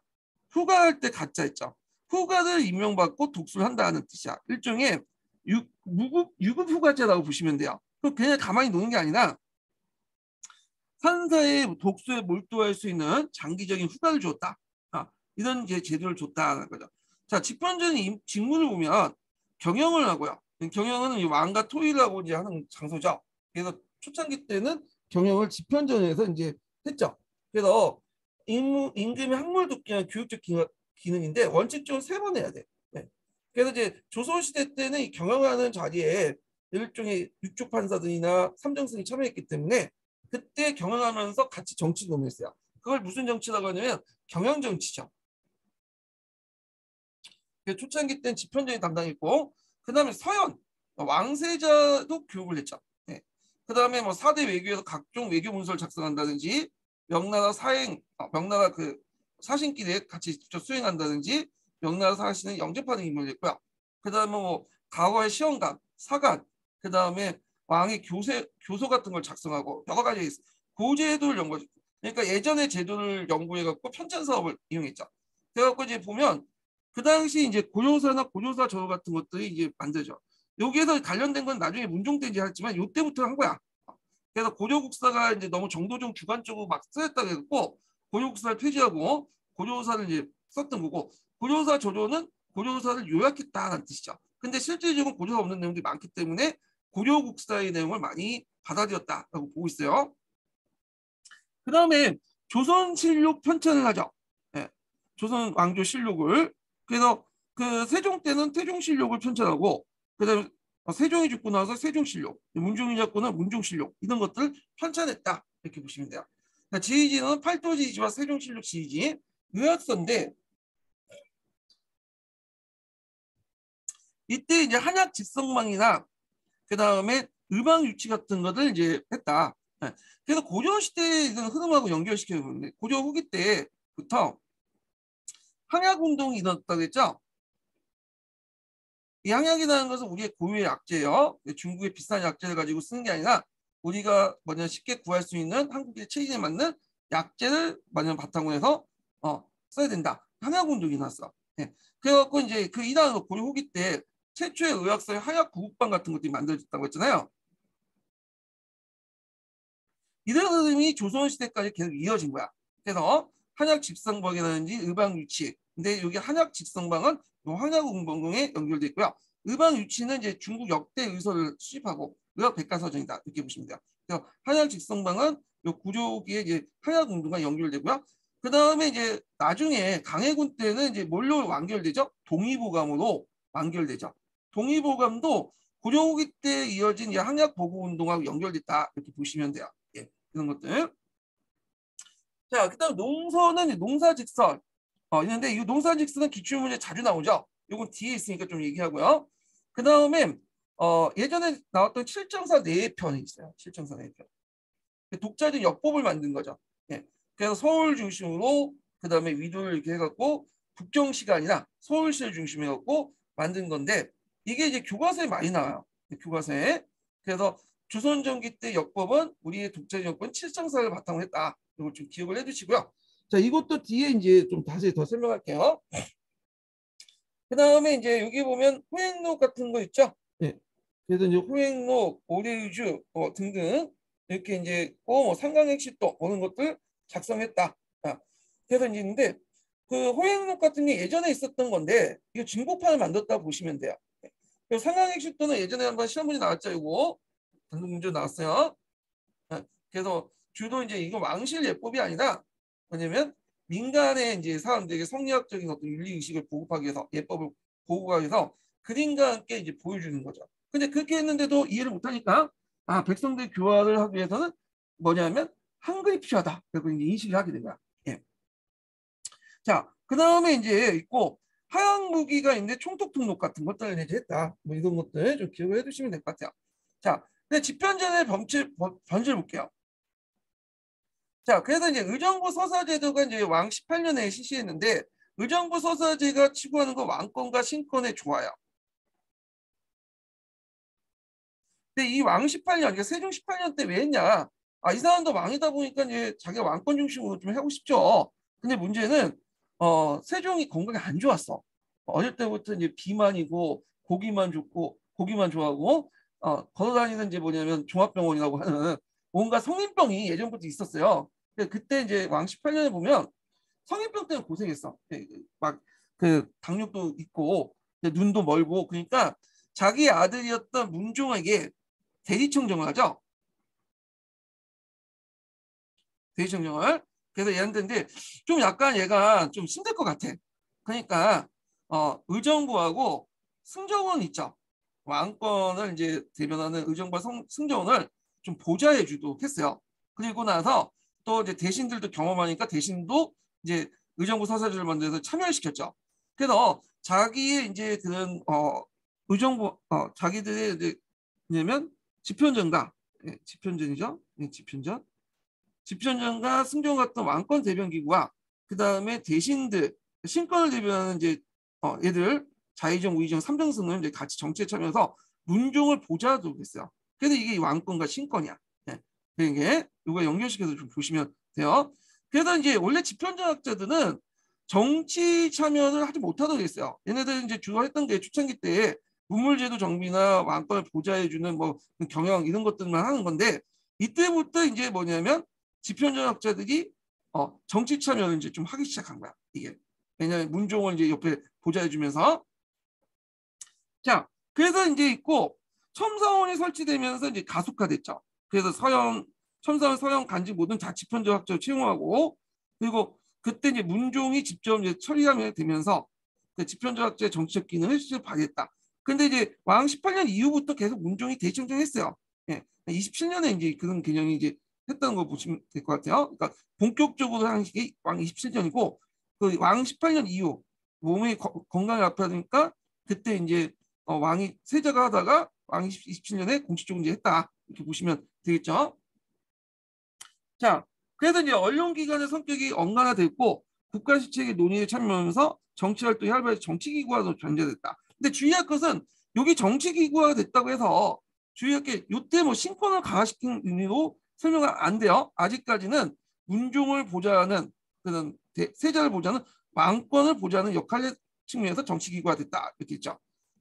후가할 때 가짜 있죠. 후가를 임명받고 독서를 한다는 뜻이야. 일종의 유급 후가제라고 보시면 돼요. 그냥 가만히 노는 게 아니라 판사의 독서에 몰두할 수 있는 장기적인 후가를 줬다. 이런 이제 제도를 줬다는 거죠. 자, 집현전 직무를 보면 경영을 하고요. 경영은 왕과 토의라고 이제 하는 장소죠. 그래서 초창기 때는 경영을 집현전에서 이제 했죠. 그래서 임금의 학문 돕기는 교육적 기능인데 원칙적으로 3번 해야 돼. 네. 그래서 이제 조선시대 때는 이 경영하는 자리에 일종의 육조 판사들이나 삼정승이 참여했기 때문에 그때 경영하면서 같이 정치도 너무 했어요. 그걸 무슨 정치라고 하냐면 경영 정치죠. 초창기 때는 집현전이 담당했고 그 다음에 서현 왕세자도 교육을 했죠. 네. 그 다음에 뭐 4대 외교에서 각종 외교 문서를 작성한다든지 명나라 사행 명나라 그 사신끼리 같이 직접 수행한다든지 명나라 사신은 영접하는 임무를 했고요. 그 다음에 뭐 과거의 시험관 사관 그 다음에 왕의 교서 같은 걸 작성하고 여러 가지 고제도를 연구했고 그러니까 예전의 제도를 연구해갖고 편찬 사업을 이용했죠. 그래갖고 이제 보면 그 당시 이제 고조사나 고조사 저로 같은 것들이 이제 만들죠. 여기에서 관련된 건 나중에 문종 때 이제 했지만 요때부터 한 거야. 그래서 고조국사가 이제 너무 정도전 주관적으로 막 쓰였다 그랬고 고조국사를 폐지하고 고조사를 이제 썼던 거고 고조사 저조는 고조사를 요약했다는 뜻이죠. 근데 실질적으로 고조사 없는 내용들이 많기 때문에 고조국사의 내용을 많이 받아들였다라고 보고 있어요. 그 다음에 조선실록 편찬을 하죠. 네. 조선 왕조 실록을. 그래서 그 세종 때는 태종실록을 편찬하고 그다음에 세종이 죽고 나서 세종실록, 문종이 잡고는 문종실록 이런 것들을 편찬했다 이렇게 보시면 돼요. 그러니까 지휘지는 팔도지휘지와 세종실록 지휘지 의학서인데 이때 이제 한약 직성망이나 그 다음에 의방 유치 같은 것을 이제 했다. 네. 그래서 고려 시대의 흐름하고 연결시켜 보는데 고려 후기 때부터 항약 운동이 일어났다고 했죠. 이 항약이라는 것은 우리의 고유의 약재예요. 중국의 비싼 약재를 가지고 쓰는 게 아니라 우리가 뭐냐 쉽게 구할 수 있는 한국의 체질에 맞는 약재를 마련 바탕으로 해서 써야 된다. 항약 운동이 났어. 네. 그래갖고 이제 그 이단 고려 후기 때 최초의 의학서의 항약 구국방 같은 것들이 만들어졌다고 했잖아요. 이런 흐름이 조선시대까지 계속 이어진 거야. 그래서 한약 집성방이라든지 의방유치. 근데 여기 한약 집성방은 한약운동에 연결돼 있고요. 의방유치는 이제 중국 역대 의서를 수집하고 의학 백과사전이다 이렇게 보시면 돼요. 그래서 한약 집성방은 요 구조기에 이제 한약운동과 연결되고요. 그 다음에 이제 나중에 강해군 때는 이제 뭘로 완결되죠? 동의보감으로 완결되죠. 동의보감도 고려 후기 때 이어진 한약 보고 운동하고 연결됐다 이렇게 보시면 돼요. 예. 이런 것들. 자, 그다음 농서는 농사직설. 있는데 이 농사직설은 기출문제 자주 나오죠. 이건 뒤에 있으니까 좀 얘기하고요. 그 다음에 예전에 나왔던 칠정사 내편이 있어요. 칠정사 내편. 독자적 역법을 만든 거죠. 예. 그래서 서울 중심으로 그 다음에 위도를 이렇게 해갖고 북경시가 아니라 서울시를 중심으로 해갖고 만든 건데 이게 이제 교과서에 많이 나와요. 교과서에. 그래서 조선전기 때 역법은 우리의 독자적 역법은 칠정사를 바탕으로 했다. 이걸 좀 기억을 해두시고요. 자, 이것도 뒤에 이제 좀 다시 더 설명할게요. 그 다음에 이제 여기 보면 호행록 같은 거 있죠? 예. 그래서 이제 호행록, 오례유주 등등 이렇게 이제 뭐 상강액시도 오는 것들 작성했다. 그래서 이제 있는데 그 호행록 같은 게 예전에 있었던 건데 이거 진보판을 만들었다 보시면 돼요. 상강액시도는 예전에 한번 시험 문제 나왔죠. 이거 단독 문제 나왔어요. 그래서 주로 이제 이거 왕실 예법이 아니라 뭐냐면 민간의 이제 사람들에게 성리학적인 어떤 윤리 의식을 보급하기 위해서 예법을 보고하기 위해서 그림과 함께 이제 보여주는 거죠. 근데 그렇게 했는데도 이해를 못하니까 백성들 교화를 하기 위해서는 뭐냐면 한글이 필요하다. 그리고 이제 인식을 하게 된 거야. 예. 자, 그 다음에 이제 있고 하양 무기가 있는데 총독 등록 같은 것들을 이제 했다. 뭐 이런 것들 좀 기억을 해두시면 될 것 같아요. 자, 근데 집현전의 변질 볼게요. 자, 그래서 이제 의정부 서사제도가 이제 왕 18년에 실시했는데 의정부 서사제가 추구하는 건 왕권과 신권의 조화야. 근데 이 왕 18년, 그러니까 세종 18년 때 왜 했냐? 이 사람도 왕이다 보니까 이제 자기가 왕권 중심으로 좀 하고 싶죠. 근데 문제는 세종이 건강이 안 좋았어. 어릴 때부터 이제 비만이고 고기만 좋고 고기만 좋아하고 걸어다니는 이제 뭐냐면 종합병원이라고 하는 뭔가 성인병이 예전부터 있었어요. 그때 이제 왕 18년에 보면 성인병 때문에 고생했어. 막 그 당뇨도 있고 눈도 멀고 그러니까 자기 아들이었던 문종에게 대리청정을 하죠. 대리청정을. 그래서 얘한테 좀 약간 얘가 좀 힘들 것 같아. 그러니까 의정부하고 승정원 있죠. 왕권을 이제 대변하는 의정부와 승정원을 좀 보좌해 주도록 했어요. 그리고 나서 또 이제 대신들도 경험하니까 대신도 이제 의정부 서사주를 만들어서 참여를 시켰죠. 그래서 자기의 이제 그런 의정부 자기들의 이제 뭐냐면 집현전가 집현전이죠. 집현전 집현전과 승정 같은 왕권 대변 기구와 그 다음에 대신들 신권을 대변하는 이제 얘들 자의정, 우의정, 삼정승을 이제 같이 정치에 참여해서 문종을 보좌하도록 했어요. 그래서 이게 왕권과 신권이야. 네. 이게 이거 연결시켜서 좀 보시면 돼요. 그래서 이제 원래 집현전학자들은 정치 참여를 하지 못하도록 했어요. 얘네들 이제 주로 했던 게 초창기 때 문물제도 정비나 왕권을 보좌해주는 뭐 경영 이런 것들만 하는 건데 이때부터 이제 뭐냐면 집현전학자들이 정치 참여를 이제 좀 하기 시작한 거야. 이게 왜냐하면 문종을 이제 옆에 보좌해주면서 자 그래서 이제 있고 첨사원이 설치되면서 이제 가속화됐죠. 그래서 첨사원 서영 간직 모든 자치편전학자를 채용하고 그리고 그때 이제 문종이 직접 이제 처리하게 되면서 그 집현전학자의 정치적 기능을 실제로 발휘했다. 근데 이제 왕 18년 이후부터 계속 문종이 대청정했어요. 예, 27년에 이제 그런 개념이 이제 했다는 거 보시면 될 것 같아요. 그러니까 본격적으로 하는 게 왕 27년이고 그 왕 18년 이후 몸이 건강이 아파지니까 그때 이제 왕이 세자가 하다가 왕 27년에 공식적으로 이제 했다 이렇게 보시면 되겠죠. 자, 그래서 이제 언론기관의 성격이 엉간화됐고 국가시책의 논의에 참여하면서 정치활동이 활발해서 정치기구화로 변제됐다. 근데 주의할 것은 여기 정치기구화가 됐다고 해서 주의할 게 이때 뭐 신권을 강화시킨 의미로 설명은 안 돼요. 아직까지는 문종을 보좌하는 그런 세자를 보좌하는 왕권을 보좌하는 역할의 측면에서 정치기구화 됐다 이렇게 있죠.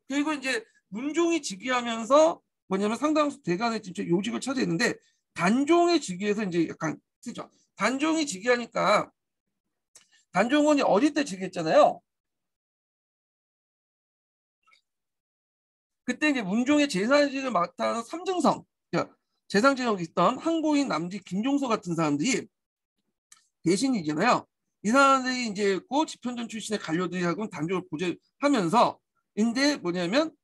그리고 이제 문종이 즉위하면서 뭐냐면 상당수 대간의 진짜 요직을 차지했는데 단종의 즉위에서 이제 약간 쓰죠. 단종이 즉위하니까 단종원이 어릴 때 즉위했잖아요. 그때 이제 문종의 제사직을 맡아서 삼정성, 그러니까 재상제역 있던 항고인 남지 김종서 같은 사람들이 대신이잖아요. 이 사람들이 이제 고 집현전 출신의 관료들하고 단종을 보좌하면서 인데 뭐냐면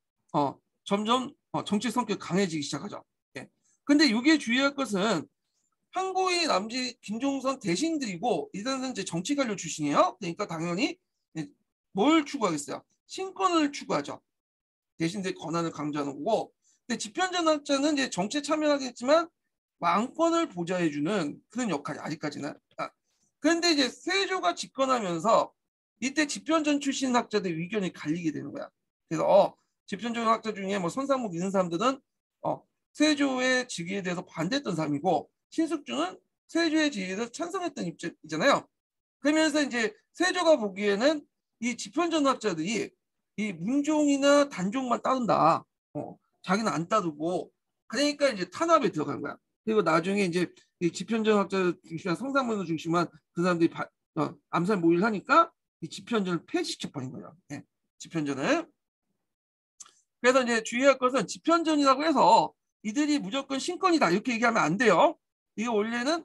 점점 정치 성격이 강해지기 시작하죠. 예. 근데 여기에 주의할 것은 항고인 남지 김종선 대신들이고 이 사람은 이제 정치 관료 출신이에요. 그러니까 당연히 뭘 추구하겠어요? 신권을 추구하죠. 대신들 권한을 강조하는 거고. 근데 집현전학자는 이제 정치에 참여하겠지만 왕권을 보좌해주는 그런 역할이 아직까지는. 그런데 이제 세조가 집권하면서 이때 집현전 출신 학자들 의견이 갈리게 되는 거야. 그래서 집현전 학자 중에 뭐 손상목 이런 사람들은 세조의 즉위에 대해서 반대했던 사람이고 신숙주는 세조의 즉위에 대해서 찬성했던 입장이잖아요. 그러면서 이제 세조가 보기에는 이 집현전 학자들이 이 문종이나 단종만 따른다. 자기는 안 따르고 그러니까 이제 탄압에 들어간 거야. 그리고 나중에 이제 이 집현전학자 중심한 성상문을 중심한 그 사람들이 암살 모의를 하니까 이 집현전을 폐지시켜 버린 거예요. 예, 집현전을. 그래서 이제 주의할 것은 집현전이라고 해서 이들이 무조건 신권이다 이렇게 얘기하면 안 돼요. 이게 원래는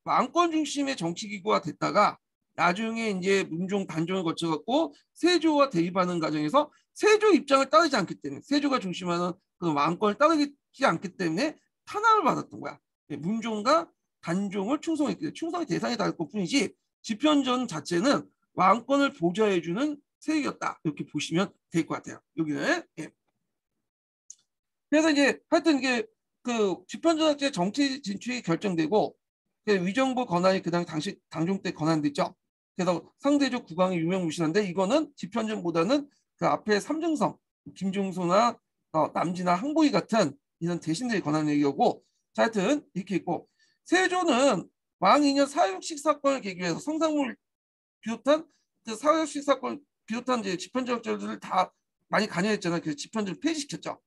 왕권 중심의 정치기구가 됐다가 나중에 이제 문종 단종을 거쳐갖고 세조와 대립하는 과정에서 세조 입장을 따르지 않기 때문에 세조가 중심하는 그 왕권을 따르지 않기 때문에 탄압을 받았던 거야. 문종과 단종을 충성했기 때문에 충성의 대상이 다를 뿐이지 집현전 자체는 왕권을 보좌해주는 세력이었다 이렇게 보시면 될 것 같아요. 여기는. 예. 그래서 이제 하여튼 이게 그 집현전학제 정치 진출이 결정되고 위정부 권한이 그 당시 당종 때 권한도 있죠. 그래서 상대적 국왕이 유명무실한데 이거는 집현전보다는 그 앞에 삼정성, 김중수나 남진아 항복이 같은 이런 대신들의 권한을 얘기하고 자, 하여튼 이렇게 있고 세조는 왕 2년 사육식 사건을 계기로 해서 성상물 비롯한 그 사육식 사건 비롯한 이제 집현전학자들을 다 많이 관여했잖아요. 그래서 집현전을 폐지시켰죠.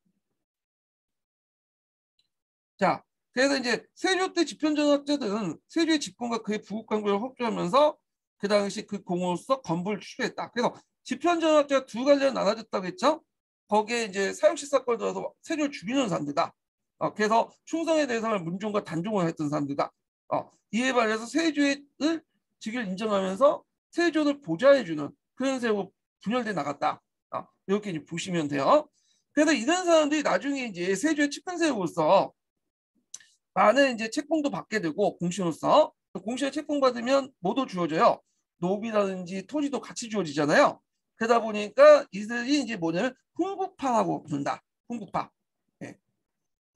자, 그래서 이제 세조 때 집현전학자들은 세조의 집권과 그의 부국 강국을 확보하면서 그 당시 그 공으로서 건부를 추구했다. 그래서 집현전학자가 두 갈래로 나눠졌다고 했죠. 거기에 이제 사육식 사건을 들어서 세조를 죽이는 사람들이다. 그래서 충성의 대상을 문종과 단종을 했던 사람들이다. 이에 반해서 세조의 직위를 인정하면서 세조를 보좌해주는 그런 세로 분열돼 나갔다. 이렇게 이제 보시면 돼요. 그래서 이런 사람들이 나중에 이제 세조의 측근세로서 많은 이제 책봉도 받게 되고 공신으로서 공신에 책봉 받으면 뭐도 주어져요. 노비라든지 토지도 같이 주어지잖아요. 그러다 보니까 이들이 이제 뭐냐면 훈국파라고 부른다. 훈국파. 예.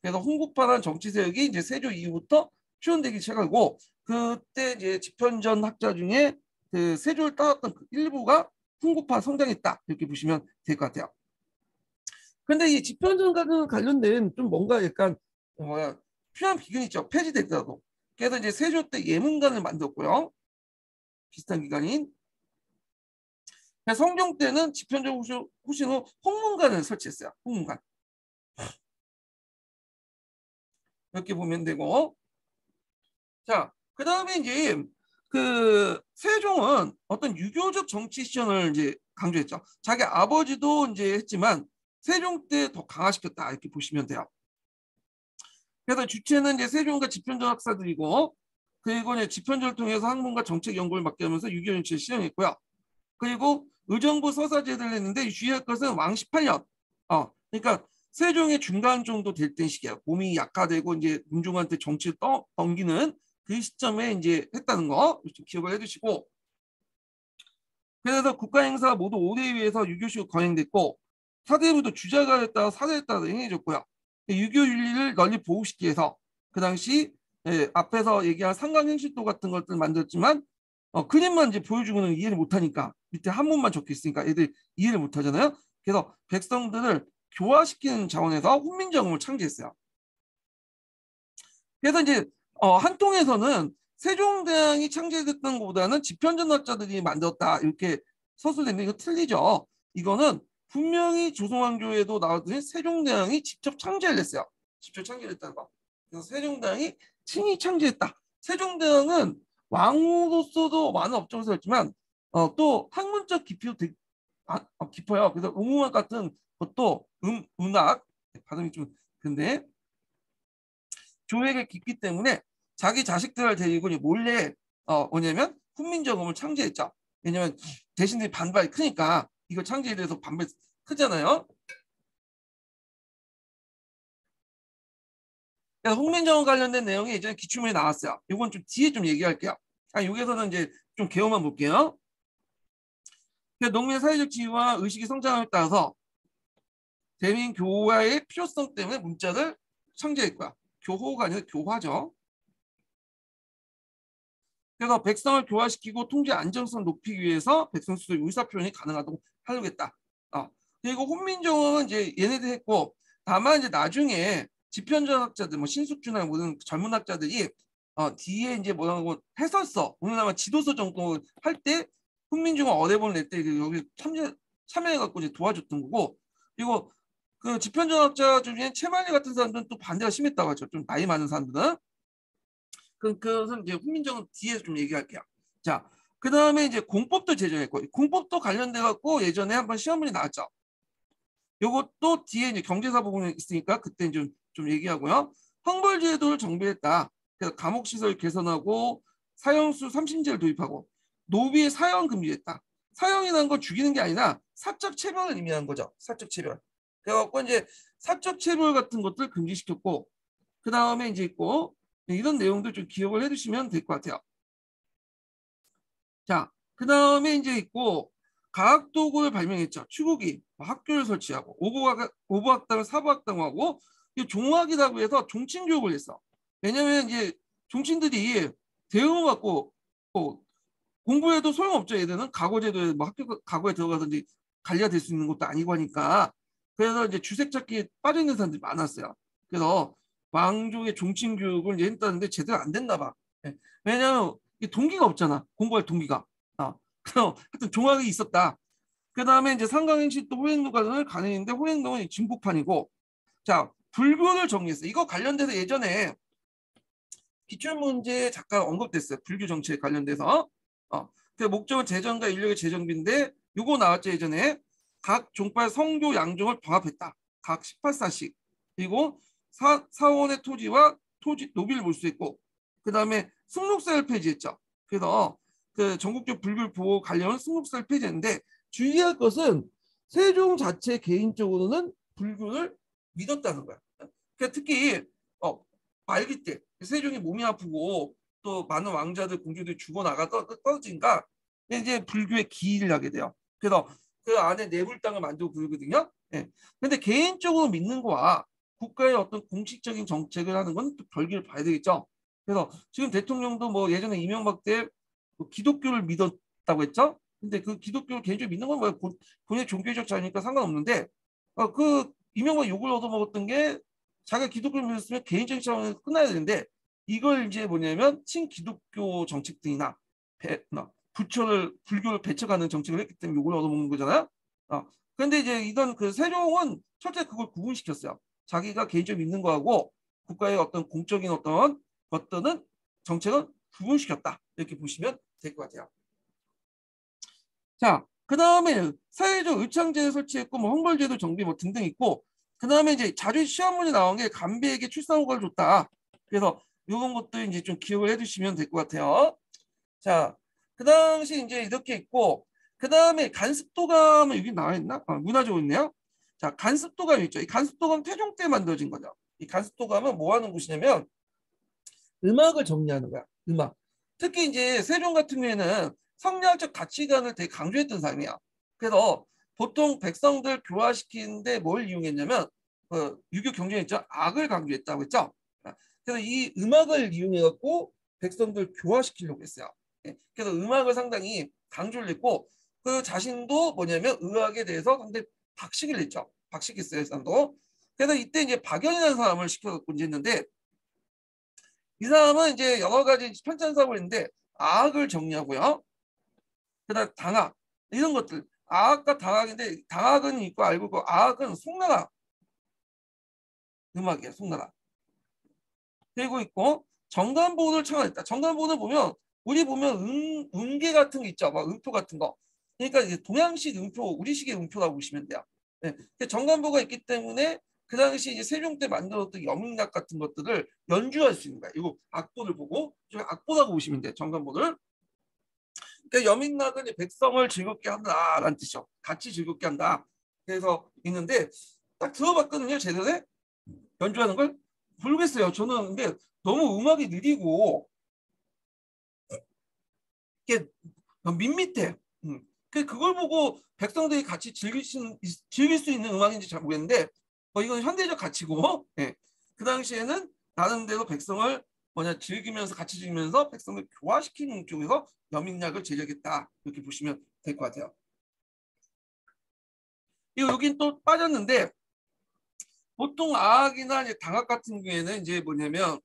그래서 훈국파라는 정치 세력이 이제 세조 이후부터 추론되기 시작하고 그때 이제 집현전 학자 중에 그 세조를 따랐던 그 일부가 훈국파 성장했다 이렇게 보시면 될 것 같아요. 근데 이 집현전과는 관련된 좀 뭔가 약간 뭐야 필요한 비근이 있죠. 폐지됐더라도. 그래서 이제 세조 때 예문관을 만들었고요. 비슷한 기관인. 성종 때는 집현전 후신 후 홍문관을 설치했어요. 홍문관. 이렇게 보면 되고. 자, 그 다음에 이제 그 세종은 어떤 유교적 정치 시전을 이제 강조했죠. 자기 아버지도 이제 했지만 세종 때 더 강화시켰다 이렇게 보시면 돼요. 그래서 주체는 이제 세종과 집현전 학사들이고 그리고 이제 집현전을 통해서 학문과 정책 연구를 맡게 하면서 유교 정치를 실현했고요. 그리고 의정부 서사제도를 했는데 주의할 것은 왕 18년. 그러니까 세종의 중간 정도 될 때 시기야. 몸이 약화되고 이제 문종한테 정치를 넘기는 그 시점에 이제 했다는 거 좀 기억을 해두시고. 그래서 국가행사 모두 5대 위에서 유교식으로 거행됐고 사대부도 주자가에 따라 사대에 따라 행해졌고요. 유교 윤리를 널리 보호시키기 위해서 그 당시 앞에서 얘기한 상강행실도 같은 것들 만들었지만 그림만 이제 보여주고는 이해를 못하니까 밑에 한문만 적혀 있으니까 애들 이해를 못하잖아요. 그래서 백성들을 교화시키는 차원에서 훈민정음을 창제했어요. 그래서 이제 한통에서는 세종대왕이 창제됐던 것보다는 집현전학자들이 만들었다 이렇게 서술됐는데 이거 틀리죠. 이거는 분명히 조선왕조에도 나왔더니 세종대왕이 직접 창제를 했어요. 직접 창제를 했다는 거. 그래서 세종대왕이 친히 창제했다. 세종대왕은 왕으로서도 많은 업적을 세웠지만 또 학문적 깊이도 되게 깊어요. 그래서 음악 같은 것도 음악 발음이 좀 근데 교육에 깊기 때문에 자기 자식들을 데리고 몰래 뭐냐면 훈민정음을 창제했죠. 왜냐면 대신들이 반발이 크니까 이거 창제에 대해서 반발이 크잖아요. 그래서 훈민정음 관련된 내용이 예전에 기출문에 나왔어요. 이건 좀 뒤에 좀 얘기할게요. 여기서는 이제 좀 개요만 볼게요. 농민의 사회적 지위와 의식의 성장에 따라서 대민 교화의 필요성 때문에 문자를 창제했고요. 교호가 아니라 교화죠. 그래서 백성을 교화시키고 통제 안정성 높이기 위해서 백성 수의 의사표현이 가능하도록 하려겠다. 그리고 훈민정음은 이제 얘네들 했고 다만 이제 나중에 집현전학자들 뭐 신숙주나 모든 젊은 학자들이 뒤에 이제 뭐라고 해설서 오늘날 지도서 정도 할 때 훈민정음 어뢰본을 낼 때 여기 참제 참여해갖고 이제 도와줬던 거고, 그리고 그 집현전학자 중에 채만이 같은 사람들은 또 반대가 심했다고 하죠. 좀 나이 많은 사람들은. 그것은 이제 훈민정음 뒤에서 좀 얘기할게요. 자, 그 다음에 이제 공법도 제정했고, 공법도 관련돼 갖고 예전에 한번 시험문이 나왔죠. 요것도 뒤에 이제 경제사 부분이 있으니까 그때 좀 얘기하고요. 형벌제도를 정비했다. 그래서 감옥시설 개선하고 사형수 3심제를 도입하고 노비의 사형 금지했다. 사형이라는 건 죽이는 게 아니라 사적 체벌을 의미하는 거죠. 사적 체벌. 그래갖고 이제 사적 체벌 같은 것들 금지시켰고, 그 다음에 이제 있고, 이런 내용들 좀 기억을 해두시면 될 것 같아요. 자, 그 다음에 이제 있고, 과학도구를 발명했죠. 추구기, 학교를 설치하고, 오보학당을 사보학당하고, 종학이라고 해서 종친교육을 했어. 왜냐면 이제 종친들이 대우를 받고 공부해도 소용없죠. 얘들은 과거제도에 뭐 학교 과거에 들어가서 이제 관리가 될 수 있는 것도 아니고 하니까. 그래서 이제 주색 찾기에 빠져 있는 사람들이 많았어요. 그래서 왕족의 종친 교육을 이제 했다는데 제대로 안 됐나 봐. 예. 왜냐하면 동기가 없잖아. 공부할 동기가. 그럼 하여튼 종학이 있었다. 그 다음에 이제 상강행시 또 호행도가를 가능했는데 호행도는 진폭판이고, 자, 불교를 정리했어. 이거 관련돼서 예전에 기출문제 잠깐 언급됐어요. 불교 정치에 관련돼서. 그 목적은 재정과 인력의 재정비인데 요거 나왔죠. 예전에 각 종파의 성교 양종을 병합했다. 각 18사씩. 그리고 사원의 토지와 토지 노비를 볼 수 있고, 그 다음에 승록사를 폐지했죠. 그래서 그 전국적 불교 보호 관련 승록사를 폐지했는데 주의할 것은 세종 자체 개인적으로는 불교를 믿었다는 거야. 그러니까 특히 말기 때 세종이 몸이 아프고 또 많은 왕자들 공주들이 죽어나가 떨어지니까 이제 불교에 기일을 하게 돼요. 그래서 그 안에 내불당을 만들고 그러거든요. 예. 근데 개인적으로 믿는 거와 국가의 어떤 공식적인 정책을 하는 건 또 별개를 봐야 되겠죠. 그래서 지금 대통령도 뭐 예전에 이명박 때 기독교를 믿었다고 했죠. 근데 그 기독교를 개인적으로 믿는 건 뭐 본인의 종교적 자유니까 상관없는데, 그 이명박 욕을 얻어먹었던 게 자기가 기독교를 믿었으면 개인적인 차원에서 끝나야 되는데, 이걸 이제 뭐냐면 친기독교 정책 등이나 부처를 불교를 배척하는 정책을 했기 때문에 욕을 얻어먹는 거잖아요. 그런데 이제 이런 그 세종은 첫째 그걸 구분시켰어요. 자기가 개인적으로 믿는 거하고 국가의 어떤 공적인 어떤 것들은 정책은 구분시켰다. 이렇게 보시면 될 것 같아요. 자, 그 다음에 사회적 의창제를 설치했고 뭐 형벌제도 정비 뭐 등등 있고, 그 다음에 이제 자주 시험문이 나온 게 간배에게 출산후과를 줬다. 그래서 이런 것도 이제 좀 기억을 해두시면 될 것 같아요. 자, 그 당시 이제 이렇게 있고, 그 다음에 간습도감은 여기 나와 있나? 문화적으로 있네요. 자, 간습도감 있죠. 이 간습도감 태종 때 만들어진 거죠. 이 간습도감은 뭐 하는 곳이냐면 음악을 정리하는 거야. 음악. 특히 이제 세종 같은 경우에는 성리학적 가치관을 되게 강조했던 사람이야. 그래서 보통 백성들 교화시키는데 뭘 이용했냐면 유교 경전에 있죠. 악을 강조했다고 했죠. 그래서 이 음악을 이용해 갖고 백성들 교화시키려고 했어요. 그래서 음악을 상당히 강조를 했고, 그 자신도 뭐냐면 의학에 대해서 상당히 박식을 했죠. 박식했어요, 사람도. 그래서 이때 이제 박연이라는 사람을 시켜갖고 이제 했는데, 이 사람은 이제 여러 가지 편찬사업을 했는데 악을 정리하고요. 그다음 당악 이런 것들, 악과 당악인데 당악은 있고 알고 있고 악은 송나라 음악이에요. 송나라. 그리고 있고 정관본을 창안했다. 정관본을 보면 우리 보면 음계 같은 게 있죠. 막 음표 같은 거. 그러니까 이제 동양식 음표, 우리식의 음표라고 보시면 돼요. 네. 정관보가 있기 때문에 그 당시 이제 세종 때 만들었던 여민락 같은 것들을 연주할 수 있는 거야. 이거 악보를 보고 악보라고 보시면 돼요. 정관보를. 그러니까 여민락은 백성을 즐겁게 한다라는 뜻이죠. 같이 즐겁게 한다. 그래서 있는데 딱 들어봤거든요. 제대로 연주하는 걸 모르겠어요. 저는 근데 너무 음악이 느리고 이게 밋밋해. 그걸 보고 백성들이 같이 즐길 수 있는 음악인지 잘 모르겠는데 이건 현대적 가치고, 예. 그 당시에는 나름대로 백성을 즐기면서 같이 즐기면서 백성을 교화시키는 쪽에서 여민락을 제작했다. 이렇게 보시면 될 것 같아요. 이거 여긴 또 빠졌는데 보통 악이나 이제 당악 같은 경우에는 이제 뭐냐면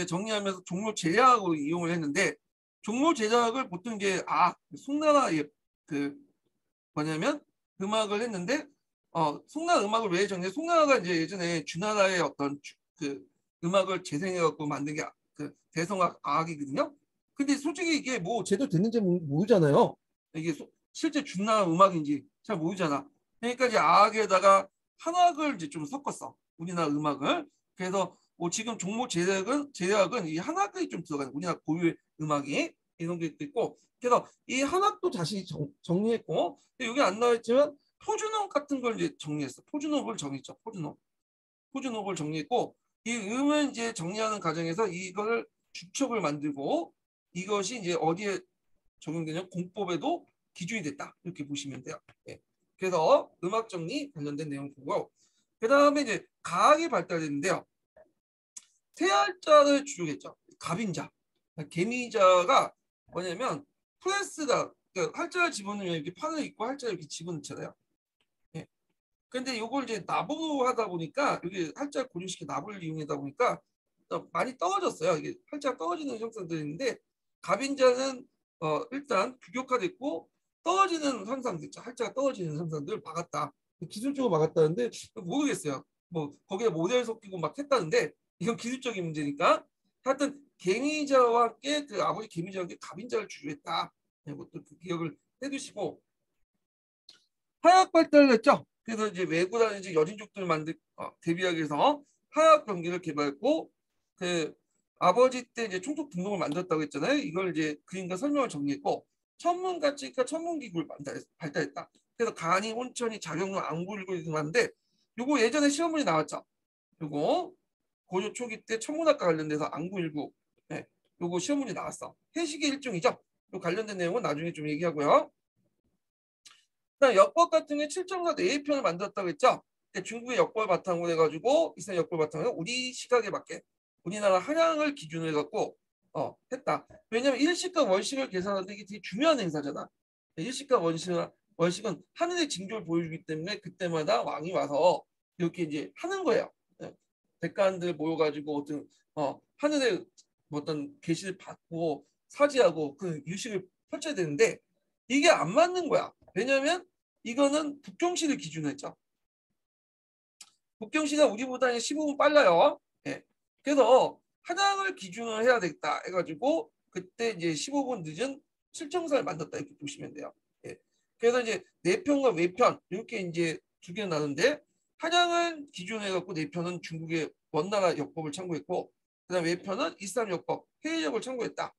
정리하면서 종로 제약으로 이용을 했는데, 종로 제작을 보통 이제 송나라의 그 뭐냐면 음악을 했는데 송나라 음악을 왜 정해? 송나라가 이제 예전에 주나라의 어떤 그 음악을 재생해갖고 만든 게 그 대성악 악이거든요. 근데 솔직히 이게 뭐 제대로 됐는지 모르잖아요. 이게 실제 주나라 음악인지 잘 모르잖아. 그러니까 이제 악에다가 한악을 이제 좀 섞었어. 우리나라 음악을. 그래서 뭐 지금 종목 제약은 이 한악이 좀 들어가는 우리나라 고유의 음악이 이런 게 있고 그래서 이 한악도 다시 정리했고 여기 안 나와 있지만 포준업 같은 걸 이제 정리했어. 포준업을 정했죠. 포준업을 정리했고 이 음을 이제 정리하는 과정에서 이걸 주축을 만들고 이것이 이제 어디에 적용되냐 공법에도 기준이 됐다 이렇게 보시면 돼요. 예. 그래서 음악 정리 관련된 내용 보고 그 다음에 이제 가학이 발달했는데요. 태할자를 주력했죠. 갑인자, 개미자가 뭐냐면 프레스가 그러니까 할자를 집어넣으면 이렇게 판을 있고 할자를 이렇게 집어넣잖아요. 예. 근데 이걸 이제 납으로 하다 보니까 여기 할자를 고정시켜 납을 이용하다 보니까 많이 떨어졌어요. 이게 할자가 떨어지는 형상들이 있는데 갑인자는 일단 규격화됐고 떨어지는 현상들, 할자가 떨어지는 현상들을 막았다. 기술적으로 막았다는데 모르겠어요. 뭐 거기에 모델 섞이고 막 했다는데 이건 기술적인 문제니까 하여튼 개미자와 함께 그 아버지 개미자와 함께 갑인자를 주류했다. 이것도 그 기억을 해두시고 화약 발달을 했죠. 그래서 이제 외구라든지 여진족들 만들 대비하기 위해서 화약 병기를 개발했고 그 아버지 때 이제 총독 등록을 만들었다고 했잖아요. 이걸 이제 그림과 설명을 정리했고 천문 가치니까 천문 기구를 발달했다. 그래서 간이, 온천이, 작용로, 안구일구 이렇게 하는데 요거 예전에 시험 문제 나왔죠. 요거 고조 초기 때 천문학과 관련돼서 안구일구 네, 요거 시험 문제 나왔어. 해식의 일종이죠. 요 관련된 내용은 나중에 좀 얘기하고요. 그다음 역법 같은 게 7.4 내편을 만들었다고 했죠. 중국의 역법을 바탕으로 해가지고 이스라엘 역법을 바탕으로 우리 시각에 맞게 우리나라 한양을 기준으로 해갖고 했다. 왜냐면 일식과 월식을 계산하는 게 되게 중요한 행사잖아. 일식과 월식은 하늘의 징조를 보여주기 때문에 그때마다 왕이 와서 이렇게 이제 하는 거예요. 예. 백관들 모여가지고 하늘의 어떤 계시를 받고 사지하고 그 유식을 펼쳐야 되는데 이게 안 맞는 거야. 왜냐하면 이거는 북경시를 기준으로 했죠. 북경시가 우리보다 15분 빨라요. 예. 그래서 한양을 기준으로 해야 되겠다 해가지고 그때 이제 15분 늦은 칠정사를 만들었다 이렇게 보시면 돼요. 예. 그래서 이제 내편과 외편 이렇게 이제 두 개가 나는데 한양을 기준으로 해갖고 내편은 중국의 원나라 역법을 참고했고 그다음 외편은 이슬람 역법 해외역을 참고했다.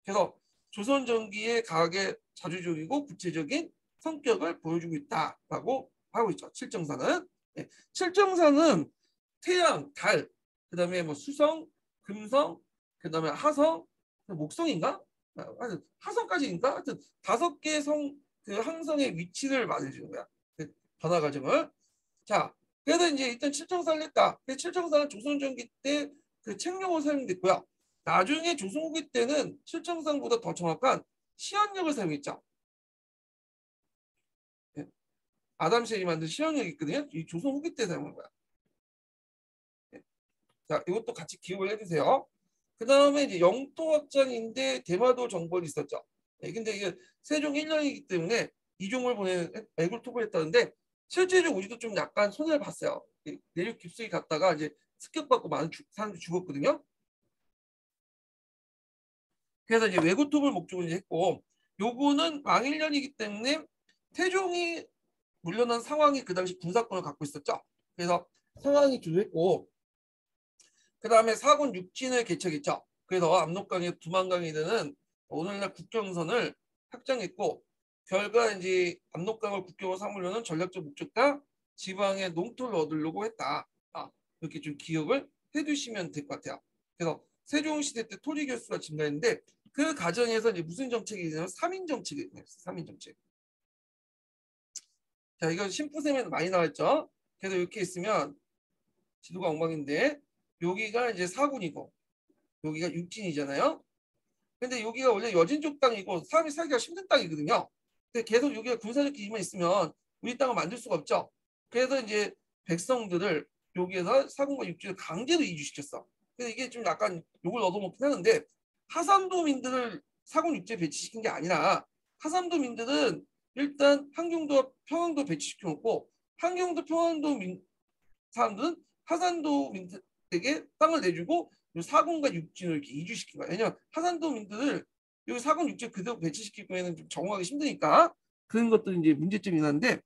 그래서 조선 전기의 가학의 자주적이고 구체적인 성격을 보여주고 있다라고 하고 있죠. 칠정사는. 네. 칠정사는 태양, 달, 그다음에 뭐 수성, 금성, 그다음에 하성, 목성인가? 하성까지인가? 하여튼 5개 그 항성의 위치를 말해주는 거야. 그 변화 과정을. 자, 그래서 이제 일단 칠정사를 했다. 칠정사는 조선 전기 때 그 책령으로 사용됐고요. 나중에 조선 후기 때는 칠정사보다 더 정확한 시한력을 사용했죠. 아담 셰이 만든 시향력이 있거든요. 이 조선 후기 때 사용한 거야. 자, 이것도 같이 기억을 해주세요. 그 다음에 이제 영토 확장인데 대마도 정벌이 있었죠. 근데 이게 세종 1년이기 때문에 이종을 보내 애굴 토벌했다는데 실제로 우리도 좀 약간 손해를 봤어요. 내륙 깊숙이 갔다가 이제 습격받고 많은 사람들이 죽었거든요. 그래서 이제 외구 토벌 목적으로 이제 했고 요거는 왕1년이기 때문에 태종이 물러난 상황이 그 당시 군사권을 갖고 있었죠. 그래서 상황이 주도했고 그 다음에 사군 육진을 개척했죠. 그래서 압록강에 두만강이 되는 오늘날 국경선을 확장했고 결과 이제 압록강을 국경으로 삼으려는 전략적 목적과 지방의 농토를 얻으려고 했다. 이렇게 좀 기억을 해두시면 될 것 같아요. 그래서 세종시대 때 토지 결수가 증가했는데 그 과정에서 이제 무슨 정책이 있냐면 3인 정책이 있어요. 3인 정책. 자, 이거 심부셈에도 많이 나왔죠. 그래서 이렇게 있으면 지도가 엉망인데 여기가 이제 사군이고 여기가 육진이잖아요. 근데 여기가 원래 여진족 땅이고 사람이 살기가 힘든 땅이거든요. 근데 계속 여기가 군사적 기지만 있으면 우리 땅을 만들 수가 없죠. 그래서 이제 백성들을 여기에서 사군과 육진을 강제로 이주시켰어. 그래서 이게 좀 약간 욕을 얻어먹긴 하는데 하산도민들을 사군 육지에 배치시킨 게 아니라 하산도민들은 일단 한경도와 평안도 배치시켜 놓고 한경도 평안도 사람들은 하산도 민들에게 땅을 내주고 사군과 육진을 이렇게 이주시킨 거야. 왜냐면 하산도 민들을 여기 사군 육진 그대로 배치시킬 거에는 좀 적응하기 힘드니까 그런 것도 이제 문제점이 있는데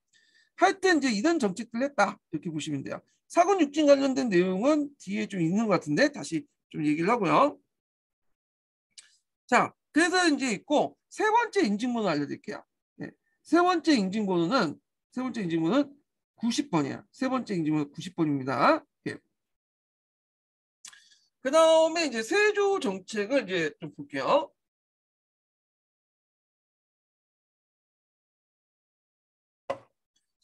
할 때 이제 이런 정책들을 했다 이렇게 보시면 돼요. 사군 육진 관련된 내용은 뒤에 좀 있는 것 같은데 다시 좀 얘기를 하고요. 자, 그래서 이제 있고 세 번째 인증번호 알려드릴게요. 네. 세 번째 인증번호는 90번이야. 세 번째 인증번호 90번입니다. 예. 그 다음에 이제 세조 정책을 이제 좀 볼게요.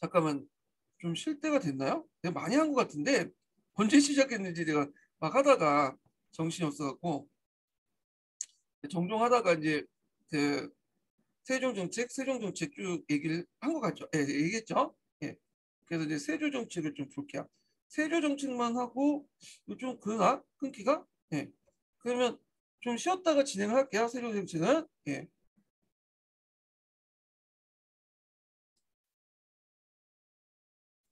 잠깐만 좀 쉴 때가 됐나요? 내가 많이 한 것 같은데 언제 시작했는지 내가 막 하다가 정신이 없어갖고 종종 하다가 이제 그 세종 정책 쭉 얘기를 한 것 같죠? 예, 얘기했죠? 예. 그래서 이제 세조 정책을 좀 볼게요. 세조 정책만 하고 좀 그나 끊기가? 예. 그러면 좀 쉬었다가 진행을 할게요. 세조 정책은 예.